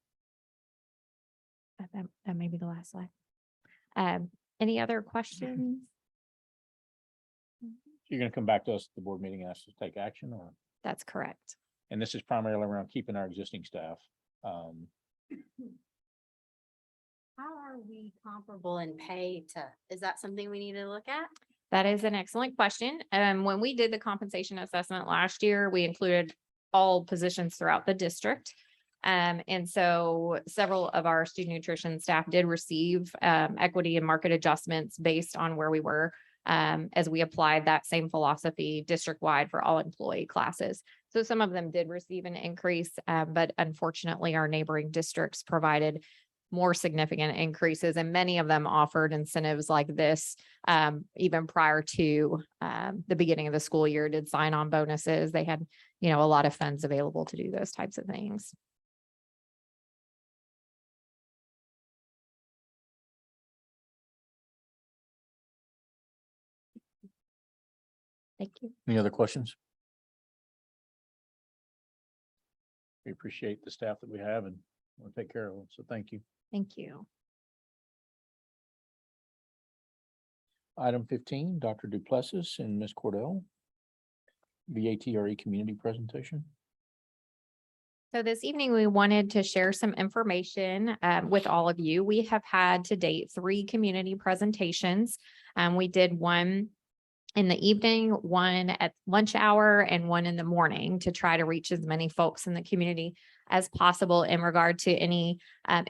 That may be the last slide. Any other questions? You're going to come back to us at the board meeting and ask us to take action, or? That's correct. And this is primarily around keeping our existing staff. How are we comparable in pay to, is that something we need to look at? That is an excellent question. When we did the compensation assessment last year, we included all positions throughout the district. And so several of our student nutrition staff did receive equity and market adjustments based on where we were as we applied that same philosophy district-wide for all employee classes. So some of them did receive an increase, but unfortunately our neighboring districts provided more significant increases, and many of them offered incentives like this even prior to the beginning of the school year, did sign-on bonuses. They had, a lot of funds available to do those types of things. Thank you. Any other questions? We appreciate the staff that we have and want to take care of them. So thank you. Thank you. Item 15, Dr. Duplessis and Ms. Cordell. VATRE community presentation. So this evening, we wanted to share some information with all of you. We have had to date 3 community presentations. We did one in the evening, one at lunch hour, and one in the morning to try to reach as many folks in the community as possible in regard to any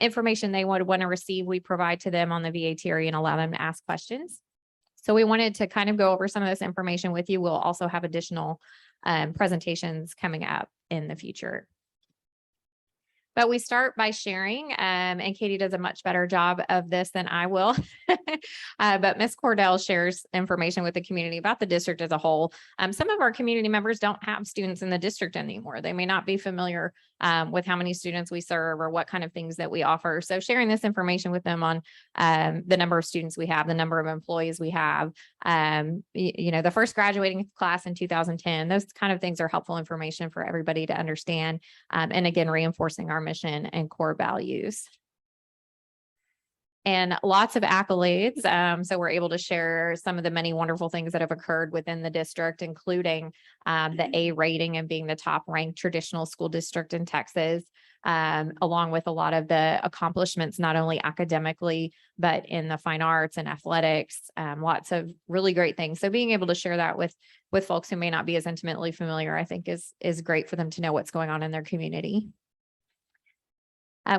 information they would want to receive. We provide to them on the VATRE and allow them to ask questions. So we wanted to kind of go over some of this information with you. We'll also have additional presentations coming up in the future. But we start by sharing, and Katie does a much better job of this than I will. But Ms. Cordell shares information with the community about the district as a whole. Some of our community members don't have students in the district anymore. They may not be familiar with how many students we serve or what kind of things that we offer. So sharing this information with them on the number of students we have, the number of employees we have, the first graduating class in 2010, those kind of things are helpful information for everybody to understand. And again, reinforcing our mission and core values. And lots of accolades. So we're able to share some of the many wonderful things that have occurred within the district, including the A rating and being the top ranked traditional school district in Texas, along with a lot of the accomplishments, not only academically, but in the fine arts and athletics, lots of really great things. So being able to share that with folks who may not be as intimately familiar, I think is great for them to know what's going on in their community.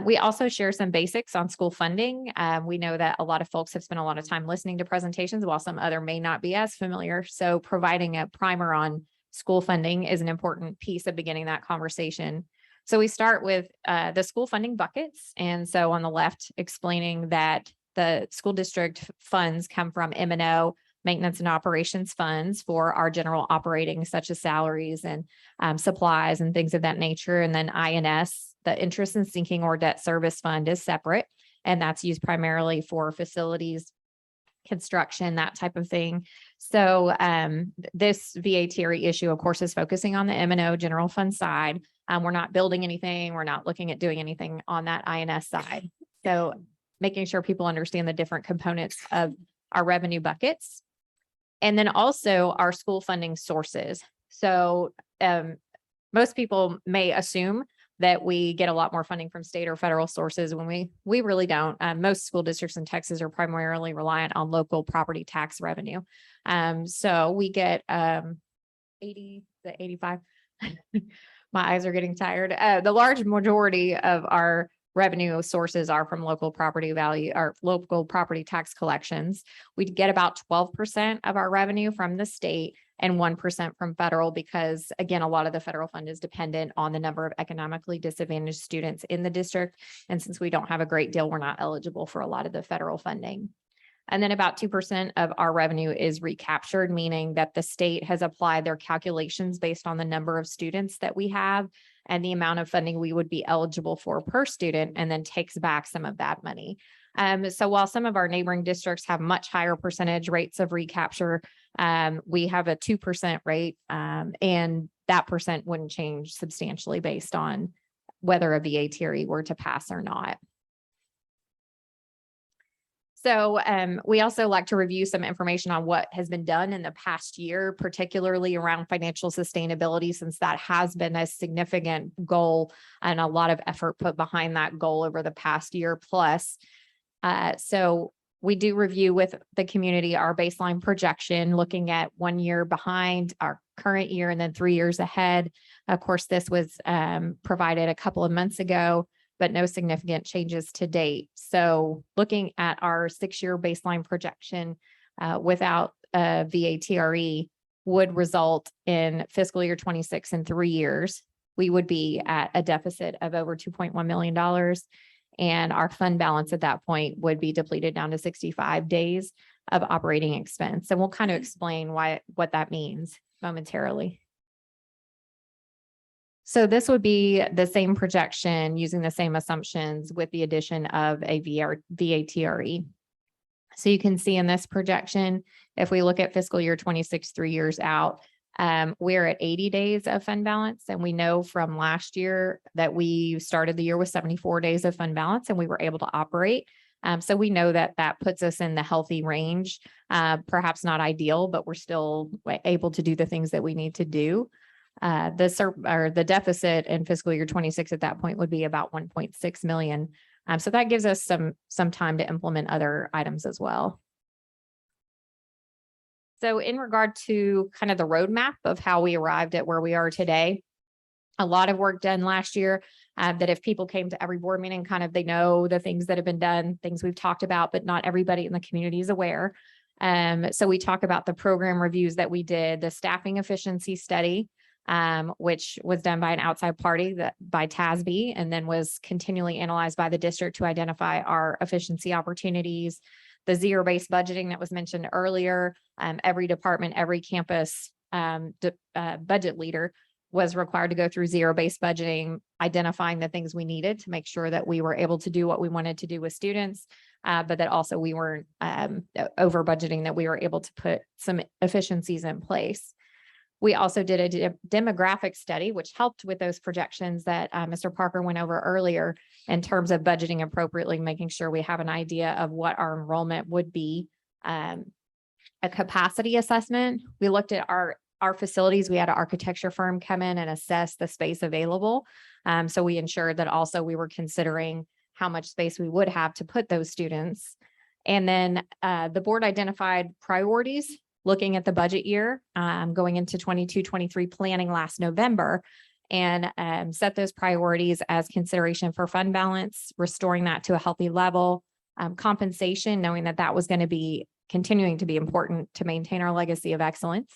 We also share some basics on school funding. We know that a lot of folks have spent a lot of time listening to presentations, while some other may not be as familiar. So providing a primer on school funding is an important piece of beginning that conversation. So we start with the school funding buckets. And so on the left, explaining that the school district funds come from M&O, maintenance and operations funds, for our general operating, such as salaries and supplies and things of that nature. And then INS, the interest and sinking or debt service fund, is separate, and that's used primarily for facilities, construction, that type of thing. So this VATRE issue, of course, is focusing on the M&O general fund side. We're not building anything. We're not looking at doing anything on that INS side. So making sure people understand the different components of our revenue buckets. And then also our school funding sources. So most people may assume that we get a lot more funding from state or federal sources when we really don't. Most school districts in Texas are primarily reliant on local property tax revenue. So we get 85. My eyes are getting tired. The large majority of our revenue sources are from local property value or local property tax collections. We get about 12% of our revenue from the state and 1% from federal, because again, a lot of the federal fund is dependent on the number of economically disadvantaged students in the district. And since we don't have a great deal, we're not eligible for a lot of the federal funding. And then about 2% of our revenue is recaptured, meaning that the state has applied their calculations based on the number of students that we have and the amount of funding we would be eligible for per student, and then takes back some of that money. So while some of our neighboring districts have much higher percentage rates of recapture, we have a 2% rate, and that percent wouldn't change substantially based on whether a VATRE were to pass or not. So we also like to review some information on what has been done in the past year, particularly around financial sustainability, since that has been a significant goal and a lot of effort put behind that goal over the past year plus. So we do review with the community our baseline projection, looking at 1 year behind our current year and then 3 years ahead. Of course, this was provided a couple of months ago, but no significant changes to date. So looking at our 6-year baseline projection without a VATRE would result in fiscal year 26 in 3 years. We would be at a deficit of over $2.1 million. And our fund balance at that point would be depleted down to 65 days of operating expense. And we'll kind of explain what that means momentarily. So this would be the same projection using the same assumptions with the addition of a VATRE. So you can see in this projection, if we look at fiscal year 26, 3 years out, we're at 80 days of fund balance. And we know from last year that we started the year with 74 days of fund balance and we were able to operate. So we know that that puts us in the healthy range, perhaps not ideal, but we're still able to do the things that we need to do. The deficit in fiscal year 26 at that point would be about 1.6 million. So that gives us some time to implement other items as well. So in regard to kind of the roadmap of how we arrived at where we are today, a lot of work done last year that if people came to every board meeting, kind of they know the things that have been done, things we've talked about, but not everybody in the community is aware. So we talk about the program reviews that we did, the staffing efficiency study, which was done by an outside party by TASB, and then was continually analyzed by the district to identify our efficiency opportunities. The zero-based budgeting that was mentioned earlier, every department, every campus budget leader was required to go through zero-based budgeting, identifying the things we needed to make sure that we were able to do what we wanted to do with students, but that also we weren't over budgeting, that we were able to put some efficiencies in place. We also did a demographic study, which helped with those projections that Mr. Parker went over earlier in terms of budgeting appropriately, making sure we have an idea of what our enrollment would be. A capacity assessment. We looked at our facilities. We had an architecture firm come in and assess the space available. So we ensured that also we were considering how much space we would have to put those students. And then the board identified priorities looking at the budget year, going into 22-23 planning last November, and set those priorities as consideration for fund balance, restoring that to a healthy level, compensation, knowing that that was going to be continuing to be important to maintain our legacy of excellence,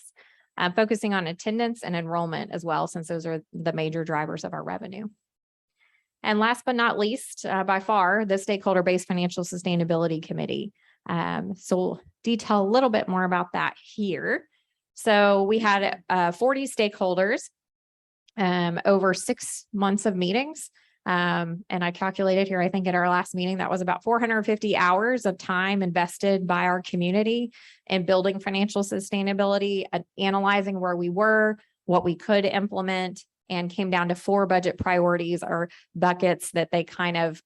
focusing on attendance and enrollment as well, since those are the major drivers of our revenue. And last but not least, by far, the Stakeholder-Based Financial Sustainability Committee. So we'll detail a little bit more about that here. So we had 40 stakeholders over 6 months of meetings. And I calculated here, I think at our last meeting, that was about 450 hours of time invested by our community in building financial sustainability, analyzing where we were, what we could implement, and came down to 4 budget priorities or buckets that they kind of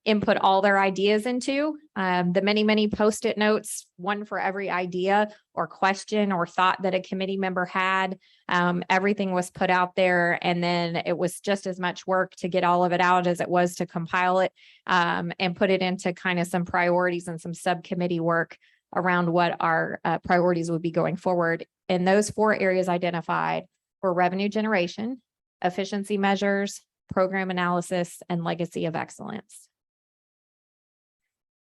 input all their ideas into. The many Post-it notes, one for every idea or question or thought that a committee member had. Everything was put out there, and then it was just as much work to get all of it out as it was to compile it and put it into kind of some priorities and some subcommittee work around what our priorities would be going forward. And those 4 areas identified were revenue generation, efficiency measures, program analysis, and legacy of excellence.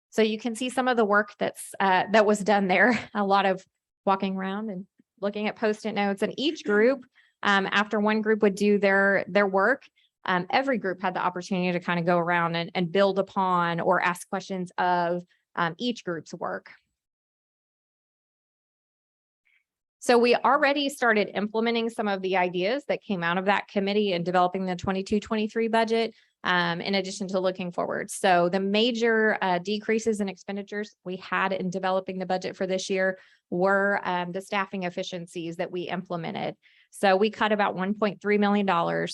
So you can see some of the work that was done there, a lot of walking around and looking at Post-it notes. And each group, after one group would do their work, every group had the opportunity to kind of go around and build upon or ask questions of each group's work. So we already started implementing some of the ideas that came out of that committee and developing the 22-23 budget, in addition to looking forward. So the major decreases in expenditures we had in developing the budget for this year were the staffing efficiencies that we implemented. So we cut about $1.3 million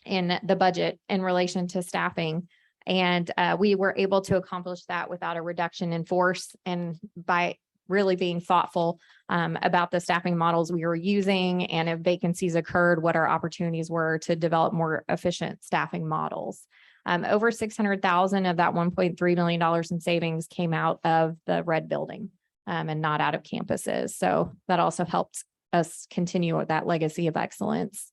in the budget in relation to staffing. And we were able to accomplish that without a reduction in force, and by really being thoughtful about the staffing models we were using, and if vacancies occurred, what our opportunities were to develop more efficient staffing models. Over $600,000 of that $1.3 million in savings came out of the red building and not out of campuses. So that also helped us continue with that legacy of excellence.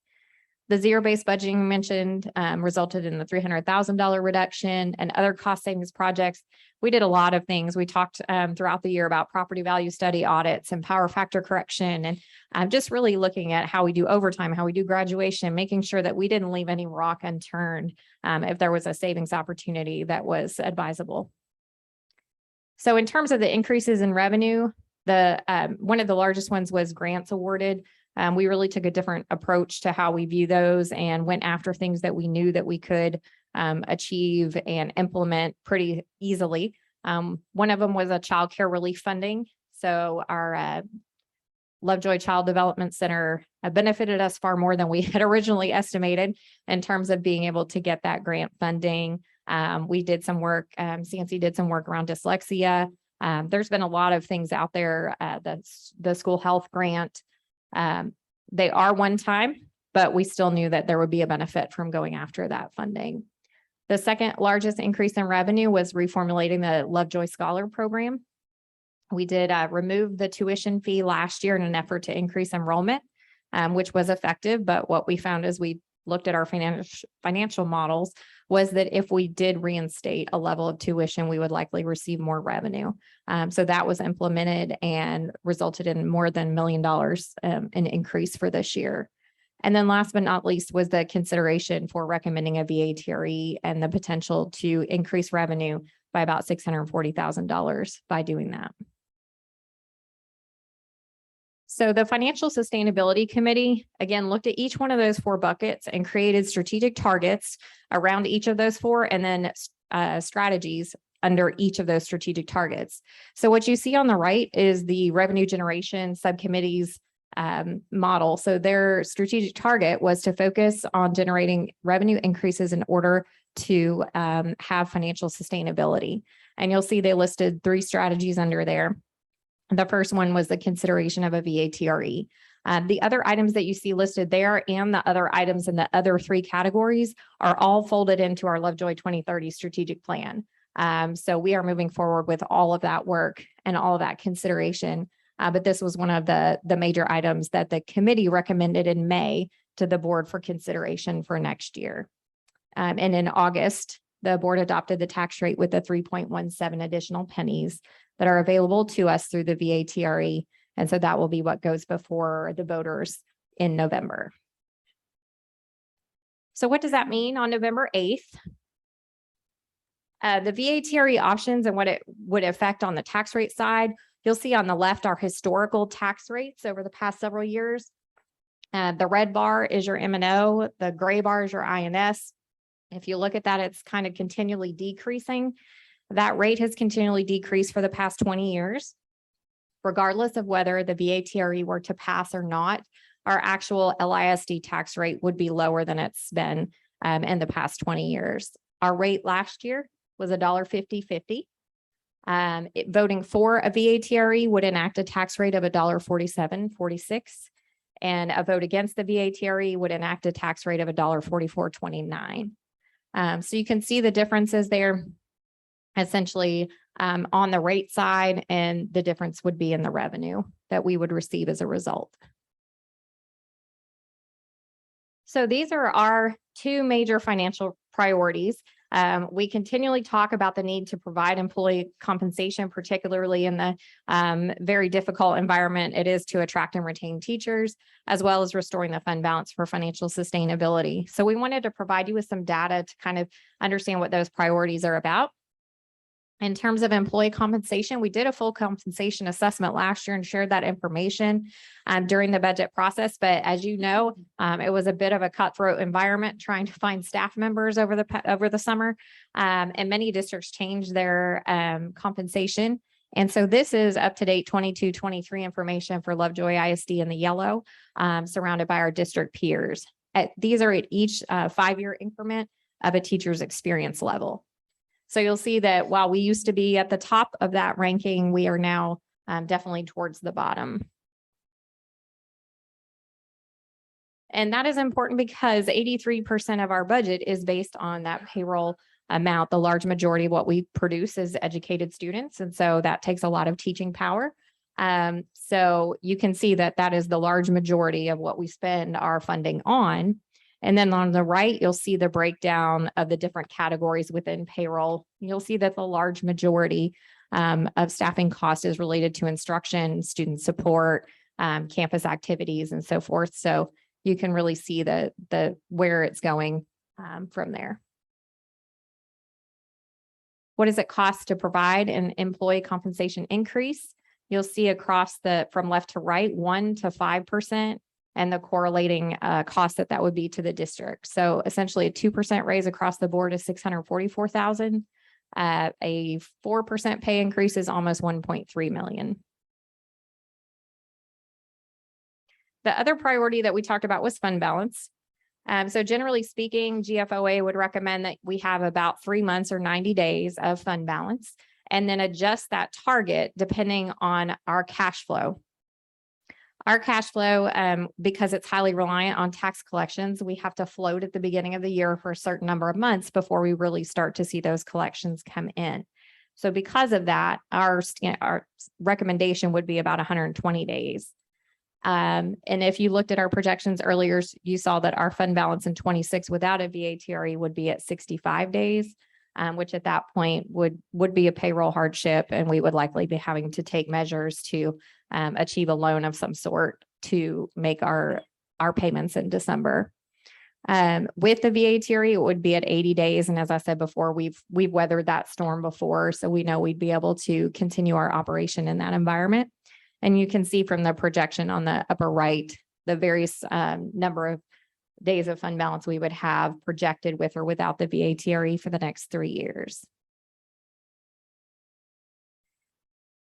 The zero-based budgeting mentioned resulted in the $300,000 reduction, and other cost savings projects. We did a lot of things. We talked throughout the year about property value study audits and power factor correction, and just really looking at how we do overtime, how we do graduation, making sure that we didn't leave any rock unturned if there was a savings opportunity that was advisable. So in terms of the increases in revenue, one of the largest ones was grants awarded. We really took a different approach to how we view those and went after things that we knew that we could achieve and implement pretty easily. One of them was a child care relief funding. So our Lovejoy Child Development Center benefited us far more than we had originally estimated in terms of being able to get that grant funding. We did some work, CNC did some work around dyslexia. There's been a lot of things out there, the school health grant. They are one time, but we still knew that there would be a benefit from going after that funding. The second largest increase in revenue was reformulating the Lovejoy Scholar Program. We did remove the tuition fee last year in an effort to increase enrollment, which was effective. But what we found as we looked at our financial models was that if we did reinstate a level of tuition, we would likely receive more revenue. So that was implemented and resulted in more than $1 million in increase for this year. And then last but not least was the consideration for recommending a VATRE and the potential to increase revenue by about $640,000 by doing that. So the Financial Sustainability Committee, again, looked at each one of those 4 buckets and created strategic targets around each of those 4, and then strategies under each of those strategic targets. So what you see on the right is the revenue generation subcommittee's model. So their strategic target was to focus on generating revenue increases in order to have financial sustainability. And you'll see they listed 3 strategies under there. The first one was the consideration of a VATRE. The other items that you see listed there and the other items in the other 3 categories are all folded into our Lovejoy 2030 strategic plan. So we are moving forward with all of that work and all of that consideration. But this was one of the major items that the committee recommended in May to the board for consideration for next year. And in August, the board adopted the tax rate with the 3.17 additional pennies that are available to us through the VATRE. And so that will be what goes before the voters in November. So what does that mean on November 8th? The VATRE options and what it would affect on the tax rate side, you'll see on the left our historical tax rates over the past several years. The red bar is your M&O, the gray bar is your INS. If you look at that, it's kind of continually decreasing. That rate has continually decreased for the past 20 years. Regardless of whether the VATRE were to pass or not, our actual LISD tax rate would be lower than it's been in the past 20 years. Our rate last year was $1.5050. Voting for a VATRE would enact a tax rate of $1.4746, and a vote against the VATRE would enact a tax rate of $1.4429. So you can see the differences there essentially on the rate side, and the difference would be in the revenue that we would receive as a result. So these are our 2 major financial priorities. We continually talk about the need to provide employee compensation, particularly in the very difficult environment it is to attract and retain teachers, as well as restoring the fund balance for financial sustainability. So we wanted to provide you with some data to kind of understand what those priorities are about. In terms of employee compensation, we did a full compensation assessment last year and shared that information during the budget process. But as you know, it was a bit of a cutthroat environment trying to find staff members over the summer, and many districts changed their compensation. And so this is up-to-date 22-23 information for Lovejoy ISD in the yellow, surrounded by our district peers. These are at each 5-year increment of a teacher's experience level. So you'll see that while we used to be at the top of that ranking, we are now definitely towards the bottom. And that is important because 83% of our budget is based on that payroll amount. The large majority of what we produce is educated students. And so that takes a lot of teaching power. So you can see that that is the large majority of what we spend our funding on. And then on the right, you'll see the breakdown of the different categories within payroll. You'll see that the large majority of staffing cost is related to instruction, student support, campus activities, and so forth. So you can really see the where it's going from there. What does it cost to provide an employee compensation increase? You'll see across from left to right, 1 to 5%. And the correlating cost that would be to the district. So essentially a 2% raise across the board is $644,000. A 4% pay increase is almost $1.3 million. The other priority that we talked about was fund balance. So generally speaking, GFOA would recommend that we have about 3 months or 90 days of fund balance, and then adjust that target depending on our cash flow. Our cash flow, because it's highly reliant on tax collections, we have to float at the beginning of the year for a certain number of months before we really start to see those collections come in. So because of that, our recommendation would be about 120 days. And if you looked at our projections earlier, you saw that our fund balance in 26 without a VATRE would be at 65 days, which at that point would be a payroll hardship, and we would likely be having to take measures to achieve a loan of some sort to make our our payments in December. With the VA it would be at 80 days. And as I said before, we've weathered that storm before, so we know we'd be able to continue our operation in that environment. And you can see from the projection on the upper right, the various number of days of fund balance we would have projected with or without the VA for the next 3 years.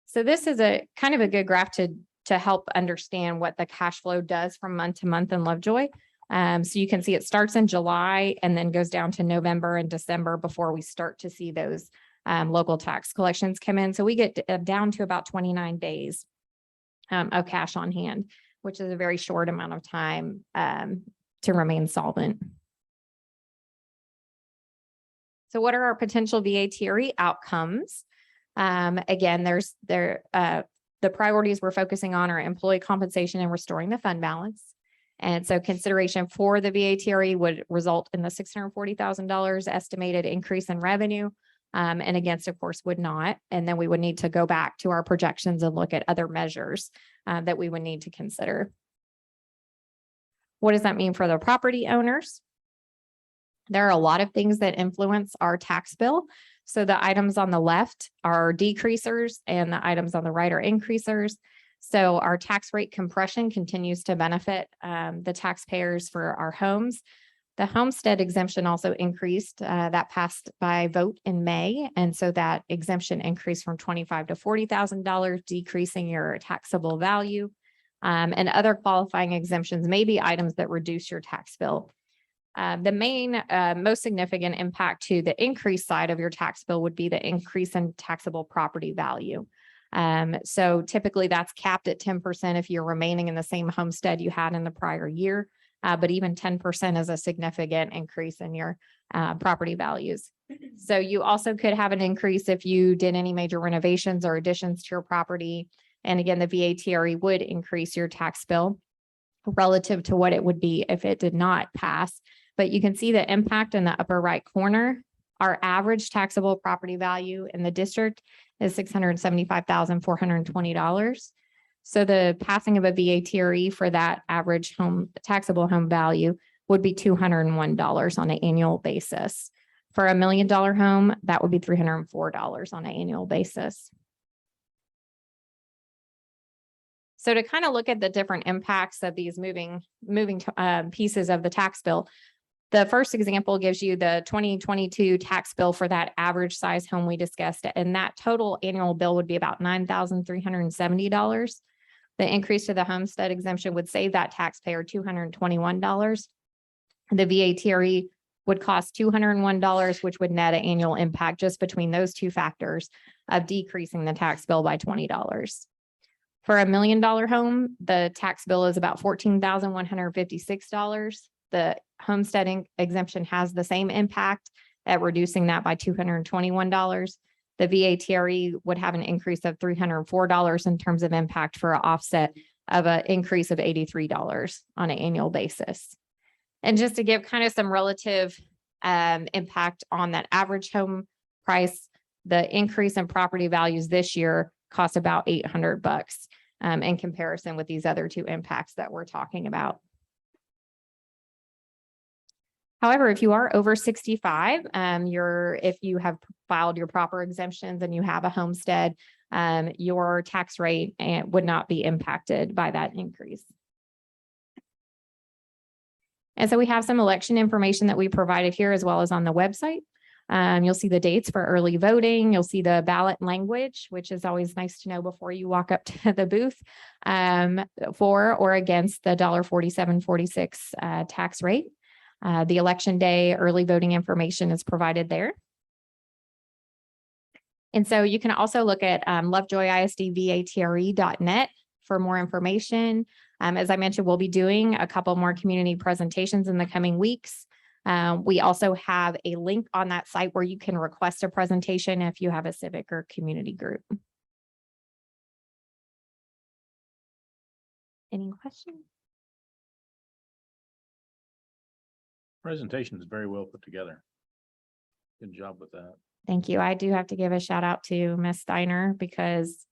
So this is a kind of a good graph to help understand what the cash flow does from month to month in Lovejoy. So you can see it starts in July and then goes down to November and December before we start to see those local tax collections come in. So we get down to about 29 days of cash on hand, which is a very short amount of time to remain solvent. So what are our potential VA outcomes? Again, the priorities we're focusing on are employee compensation and restoring the fund balance. And so consideration for the VA would result in the $640,000 estimated increase in revenue. And against, of course, would not. And then we would need to go back to our projections and look at other measures that we would need to consider. What does that mean for the property owners? There are a lot of things that influence our tax bill. So the items on the left are decreasers and the items on the right are increasers. So our tax rate compression continues to benefit the taxpayers for our homes. The homestead exemption also increased, that passed by vote in May. And so that exemption increased from $25,000 to $40,000, decreasing your taxable value. And other qualifying exemptions may be items that reduce your tax bill. The main, most significant impact to the increase side of your tax bill would be the increase in taxable property value. So typically that's capped at 10% if you're remaining in the same homestead you had in the prior year. But even 10% is a significant increase in your property values. So you also could have an increase if you did any major renovations or additions to your property. And again, the VA would increase your tax bill relative to what it would be if it did not pass. But you can see the impact in the upper right corner. Our average taxable property value in the district is $675,420. So the passing of a VA for that average taxable home value would be $201 on an annual basis. For $1 million home, that would be $304 on an annual basis. So to kind of look at the different impacts of these moving pieces of the tax bill, the first example gives you the 2022 tax bill for that average size home we discussed, and that total annual bill would be about $9,370. The increase to the homestead exemption would save that taxpayer $221. The VA would cost $201, which would net an annual impact just between those two factors of decreasing the tax bill by $20. For $1 million home, the tax bill is about $14,156. The homesteading exemption has the same impact at reducing that by $221. The VA would have an increase of $304 in terms of impact for an offset of an increase of $83 on an annual basis. And just to give kind of some relative impact on that average home price, the increase in property values this year costs about $800 in comparison with these other two impacts that we're talking about. However, if you are over 65, if you have filed your proper exemptions and you have a homestead, your tax rate would not be impacted by that increase. And so we have some election information that we provided here as well as on the website. You'll see the dates for early voting. You'll see the ballot language, which is always nice to know before you walk up to the booth, for or against the $1.4746 tax rate. The election day early voting information is provided there. And so you can also look at lovejoyisdvatre.net for more information. As I mentioned, we'll be doing a couple more community presentations in the coming weeks. We also have a link on that site where you can request a presentation if you have a civic or community group. Any questions? Presentation is very well put together. Good job with that. Thank you. I do have to give a shout out to Ms. Steiner because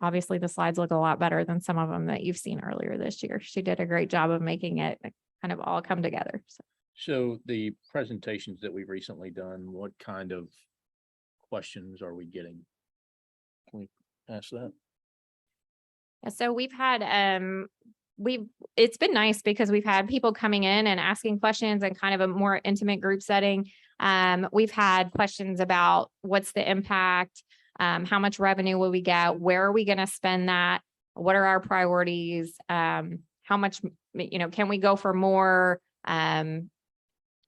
obviously the slides look a lot better than some of them that you've seen earlier this year. She did a great job of making it kind of all come together. So So the presentations that we've recently done, what kind of questions are we getting? Can we ask that? yeah, so we've had, it's been nice because we've had people coming in and asking questions in kind of a more intimate group setting. We've had questions about what's the impact, how much revenue will we get? Where are we going to spend that? What are our priorities? How much, can we go for more? I'm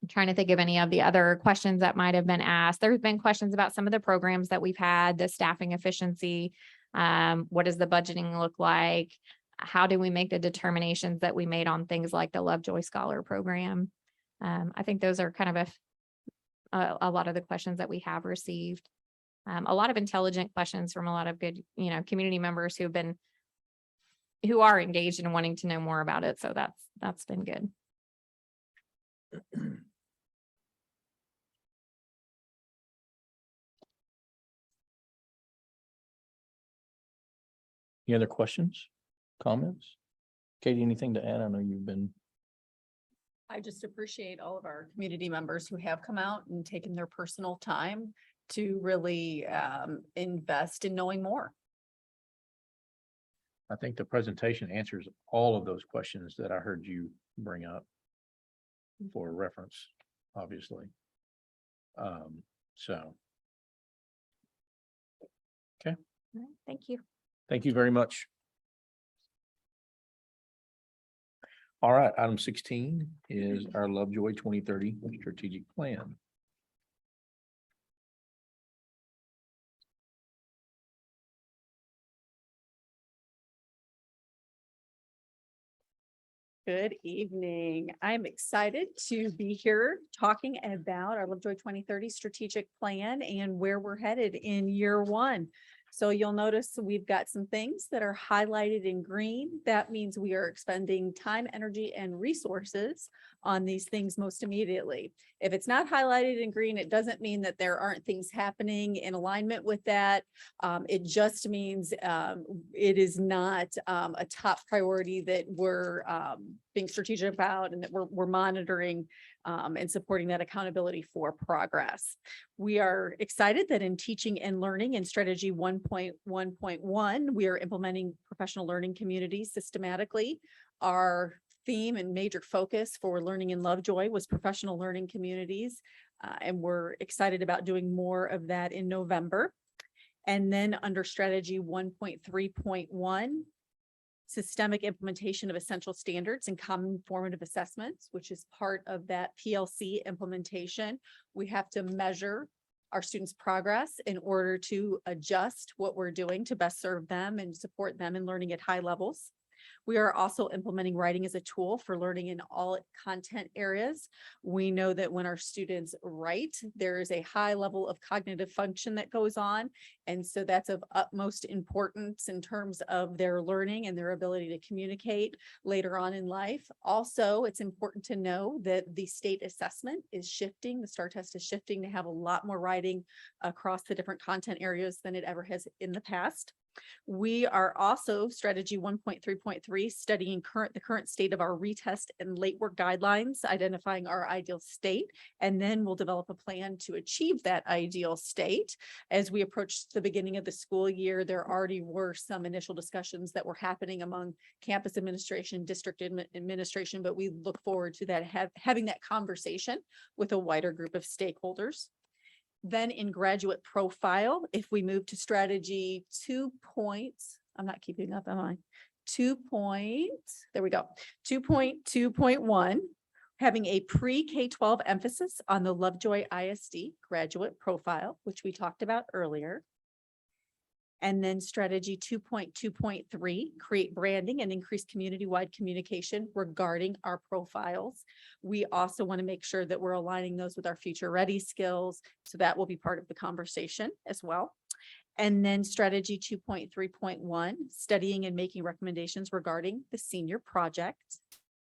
trying to think of any of the other questions that might have been asked. There's been questions about some of the programs that we've had, the staffing efficiency. What does the budgeting look like? How do we make the determinations that we made on things like the Lovejoy Scholar Program? I think those are kind of a lot of the questions that we have received. A lot of intelligent questions from a lot of good, community members who are engaged in wanting to know more about it. So that's been good. Any other questions, comments? Katie, anything to add? I know you've been. I just appreciate all of our community members who have come out and taken their personal time to really invest in knowing more. I think the presentation answers all of those questions that I heard you bring up for reference, obviously. So. Okay. All right, thank you. Thank you very much. All right, item 16 is our Lovejoy 2030 strategic plan. Good evening. I'm excited to be here talking about our Lovejoy 2030 strategic plan and where we're headed in year one. So you'll notice we've got some things that are highlighted in green. That means we are expending time, energy, and resources on these things most immediately. If it's not highlighted in green, it doesn't mean that there aren't things happening in alignment with that. It just means it is not a top priority that we're being strategic about and that we're monitoring and supporting that accountability for progress. We are excited that in teaching and learning in strategy 1.1.1, we are implementing professional learning communities systematically. Our theme and major focus for learning in Lovejoy was professional learning communities. And we're excited about doing more of that in November. And then under strategy 1.3.1, systemic implementation of essential standards and common formative assessments, which is part of that PLC implementation. We have to measure our students' progress in order to adjust what we're doing to best serve them and support them in learning at high levels. We are also implementing writing as a tool for learning in all content areas. We know that when our students write, there is a high level of cognitive function that goes on. And so that's of utmost importance in terms of their learning and their ability to communicate later on in life. Also, it's important to know that the state assessment is shifting. The STAR test is shifting to have a lot more writing across the different content areas than it ever has in the past. We are also strategy 1.3.3 studying the current state of our retest and late work guidelines, identifying our ideal state, and then we'll develop a plan to achieve that ideal state. As we approach the beginning of the school year, there already were some initial discussions that were happening among campus administration, district administration, but we look forward to that having that conversation with a wider group of stakeholders. Then in graduate profile, if we move to strategy 2 points, I'm not keeping up, am I? 2.2.1, having a pre-K-12 emphasis on the Lovejoy ISD graduate profile, which we talked about earlier. And then strategy 2.2.3, create branding and increase community-wide communication regarding our profiles. We also want to make sure that we're aligning those with our future ready skills. So that will be part of the conversation as well. And then strategy 2.3.1, studying and making recommendations regarding the senior project.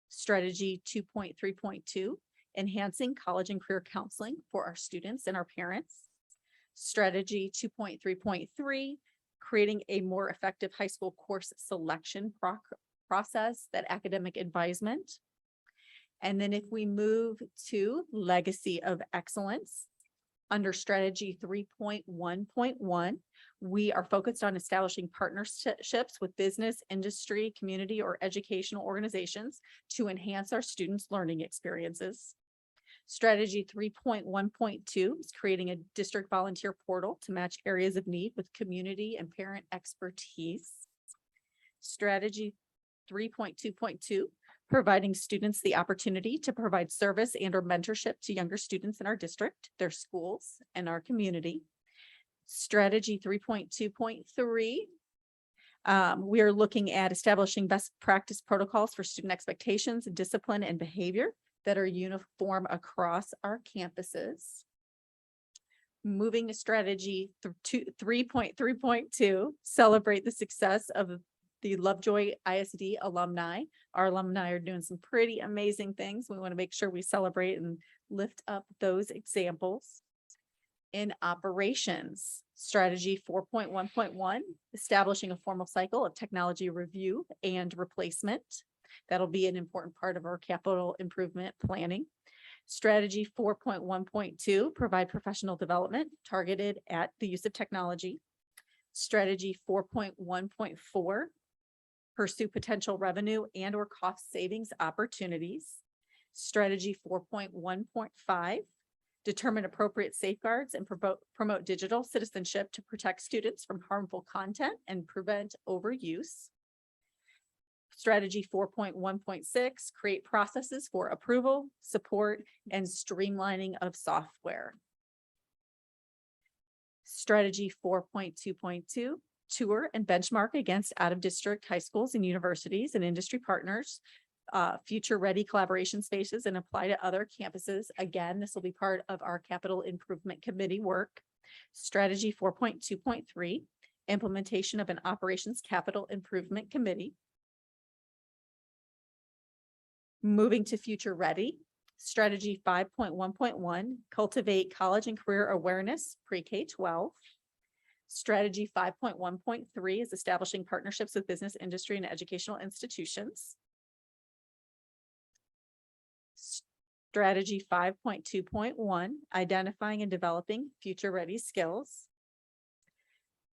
Strategy 2.3.2, enhancing college and career counseling for our students and our parents. Strategy 2.3.3, creating a more effective high school course selection process, that academic advisement. And then if we move to legacy of excellence, under strategy 3.1.1, we are focused on establishing partnerships with business, industry, community, or educational organizations to enhance our students' learning experiences. Strategy 3.1.2 is creating a district volunteer portal to match areas of need with community and parent expertise. Strategy 3.2.2, providing students the opportunity to provide service and or mentorship to younger students in our district, their schools, and our community. Strategy 3.2.3, we are looking at establishing best practice protocols for student expectations, discipline, and behavior that are uniform across our campuses. Moving to strategy 3.3.2, celebrate the success of the Lovejoy ISD alumni. Our alumni are doing some pretty amazing things. We want to make sure we celebrate and lift up those examples. In operations, strategy 4.1.1, establishing a formal cycle of technology review and replacement. That'll be an important part of our capital improvement planning. Strategy 4.1.2, provide professional development targeted at the use of technology. Strategy 4.1.4, pursue potential revenue and or cost savings opportunities. Strategy 4.1.5, determine appropriate safeguards and promote digital citizenship to protect students from harmful content and prevent overuse. Strategy 4.1.6, create processes for approval, support, and streamlining of software. Strategy 4.2.2, tour and benchmark against out-of-district high schools and universities and industry partners, future-ready collaboration spaces, and apply to other campuses. Again, this will be part of our capital improvement committee work. Strategy 4.2.3, implementation of an operations capital improvement committee. Moving to future ready, strategy 5.1.1, cultivate college and career awareness, pre-K-12. Strategy 5.1.3 is establishing partnerships with business, industry, and educational institutions. Strategy 5.2.1, identifying and developing future ready skills.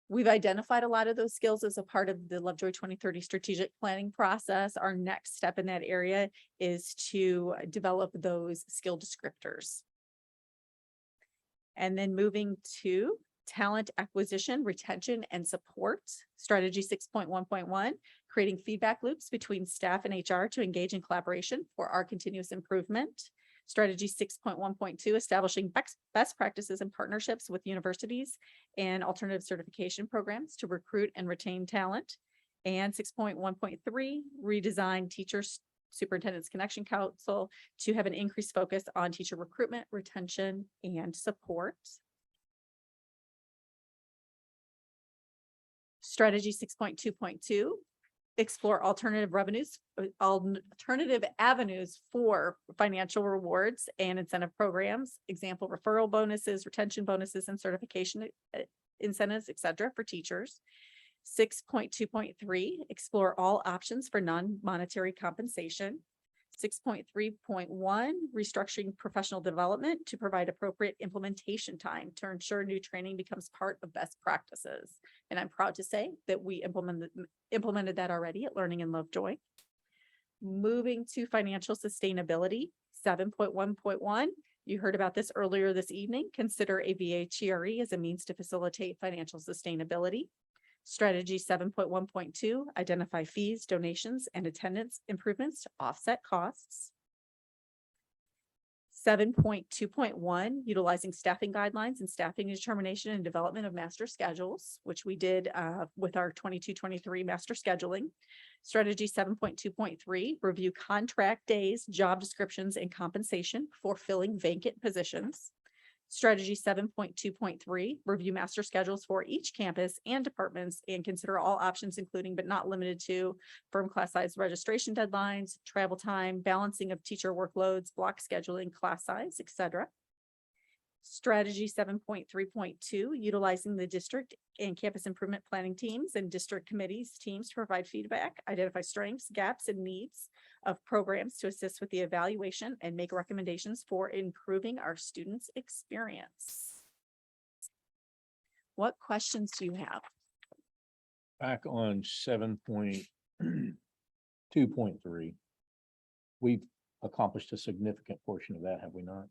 We've identified a lot of those skills as a part of the Lovejoy 2030 strategic planning process. Our next step in that area is to develop those skill descriptors. And then moving to talent acquisition, retention, and support. Strategy 6.1.1, creating feedback loops between staff and HR to engage in collaboration for our continuous improvement. Strategy 6.1.2, establishing best practices and partnerships with universities and alternative certification programs to recruit and retain talent. And 6.1.3, redesign teachers superintendent's connection council to have an increased focus on teacher recruitment, retention, and support. Strategy 6.2.2, explore alternative avenues for financial rewards and incentive programs, example, referral bonuses, retention bonuses, and certification incentives, etc. for teachers. 6.2.3, explore all options for non-monetary compensation. 6.3.1, restructuring professional development to provide appropriate implementation time to ensure new training becomes part of best practices. And I'm proud to say that we implemented that already at Learning in Lovejoy. Moving to financial sustainability, 7.1.1, you heard about this earlier this evening. Consider a VHRE as a means to facilitate financial sustainability. Strategy 7.1.2, identify fees, donations, and attendance improvements to offset costs. 7.2.1, utilizing staffing guidelines and staffing determination and development of master schedules, which we did with our 22-23 master scheduling. Strategy 7.2.3, review contract days, job descriptions, and compensation for filling vacant positions. Strategy 7.2.3, review master schedules for each campus and departments and consider all options, including but not limited to firm class size registration deadlines, travel time, balancing of teacher workloads, block scheduling, class size, etc. Strategy 7.3.2, utilizing the district and campus improvement planning teams and district committees teams to provide feedback, identify strengths, gaps, and needs of programs to assist with the evaluation and make recommendations for improving our students' experience. What questions do you have? Back on 7.2.3, we've accomplished a significant portion of that, have we not?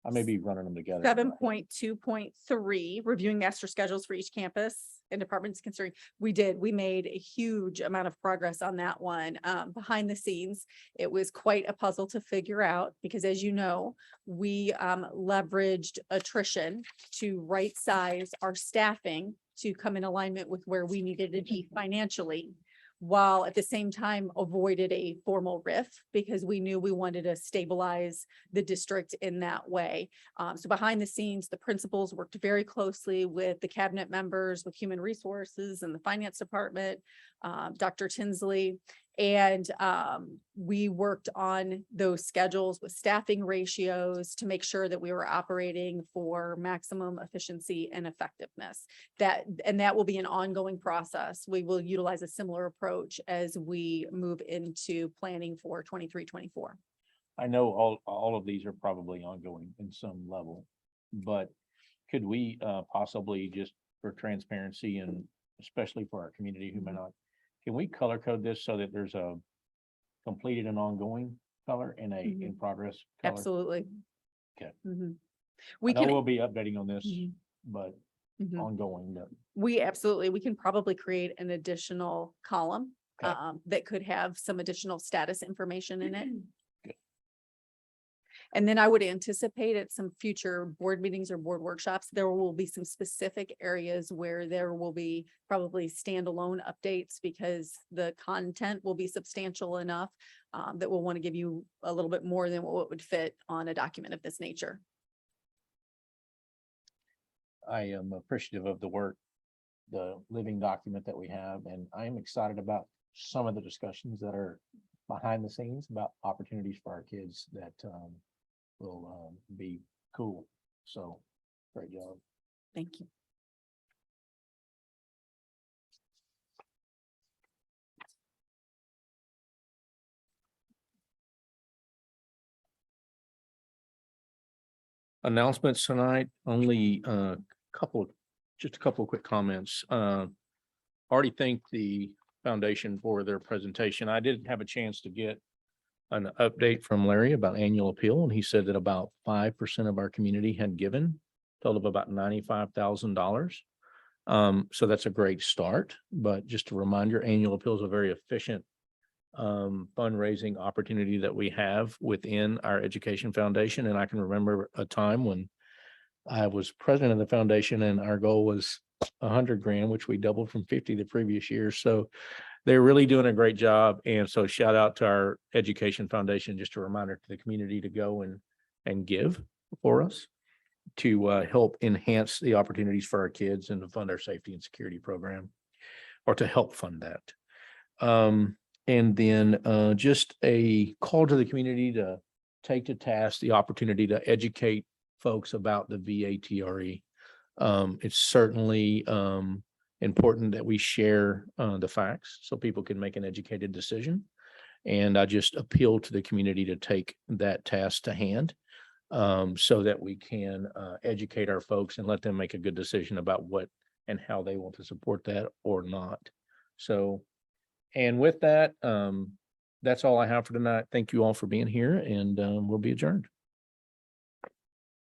I may be running them together. 7.2.3, reviewing master schedules for each campus and departments considering, we made a huge amount of progress on that one. Behind the scenes, it was quite a puzzle to figure out because as you know, we leveraged attrition to right size our staffing to come in alignment with where we needed to be financially, while at the same time avoided a formal RIF because we knew we wanted to stabilize the district in that way. So behind the scenes, the principals worked very closely with the cabinet members, with human resources and the finance department, Dr. Tinsley. And we worked on those schedules with staffing ratios to make sure that we were operating for maximum efficiency and effectiveness. That will be an ongoing process. We will utilize a similar approach as we move into planning for 23-24. I know all of these are probably ongoing in some level, but could we possibly just for transparency and especially for our community who may not, can we color code this so that there's a completed and ongoing color and a in progress color? Absolutely. Okay. We I know can, we'll be updating on this, Mhm. but Mhm. ongoing. we can probably create an additional column Okay. that could have some additional status information in it. Good. And then I would anticipate at some future board meetings or board workshops, there will be some specific areas where there will be probably standalone updates because the content will be substantial enough that we'll want to give you a little bit more than what would fit on a document of this nature. I am appreciative of the work, the living document that we have, and I'm excited about some of the discussions that are behind the scenes about opportunities for our kids that will be cool. So great job. Thank you. Announcements tonight, only just a couple of quick comments. Already thanked the foundation for their presentation. I did have a chance to get an update from Larry about annual appeal, and he said that about 5% of our community had given, total of about $95,000. So that's a great start, but just a reminder, annual appeal is a very efficient fundraising opportunity that we have within our education foundation. And I can remember a time when I was president of the foundation and our goal was 100 grand, which we doubled from 50 the previous year. So they're really doing a great job. And so shout out to our education foundation, just a reminder to the community to go and give for us to help enhance the opportunities for our kids and to fund our safety and security program or to help fund that. And then just a call to the community to take to task the opportunity to educate folks about the VATRE. It's certainly important that we share the facts so people can make an educated decision. And I just appeal to the community to take that task to hand so that we can educate our folks and let them make a good decision about what and how they want to support that or not. So, and with that, that's all I have for tonight. Thank you all for being here, and we'll be adjourned.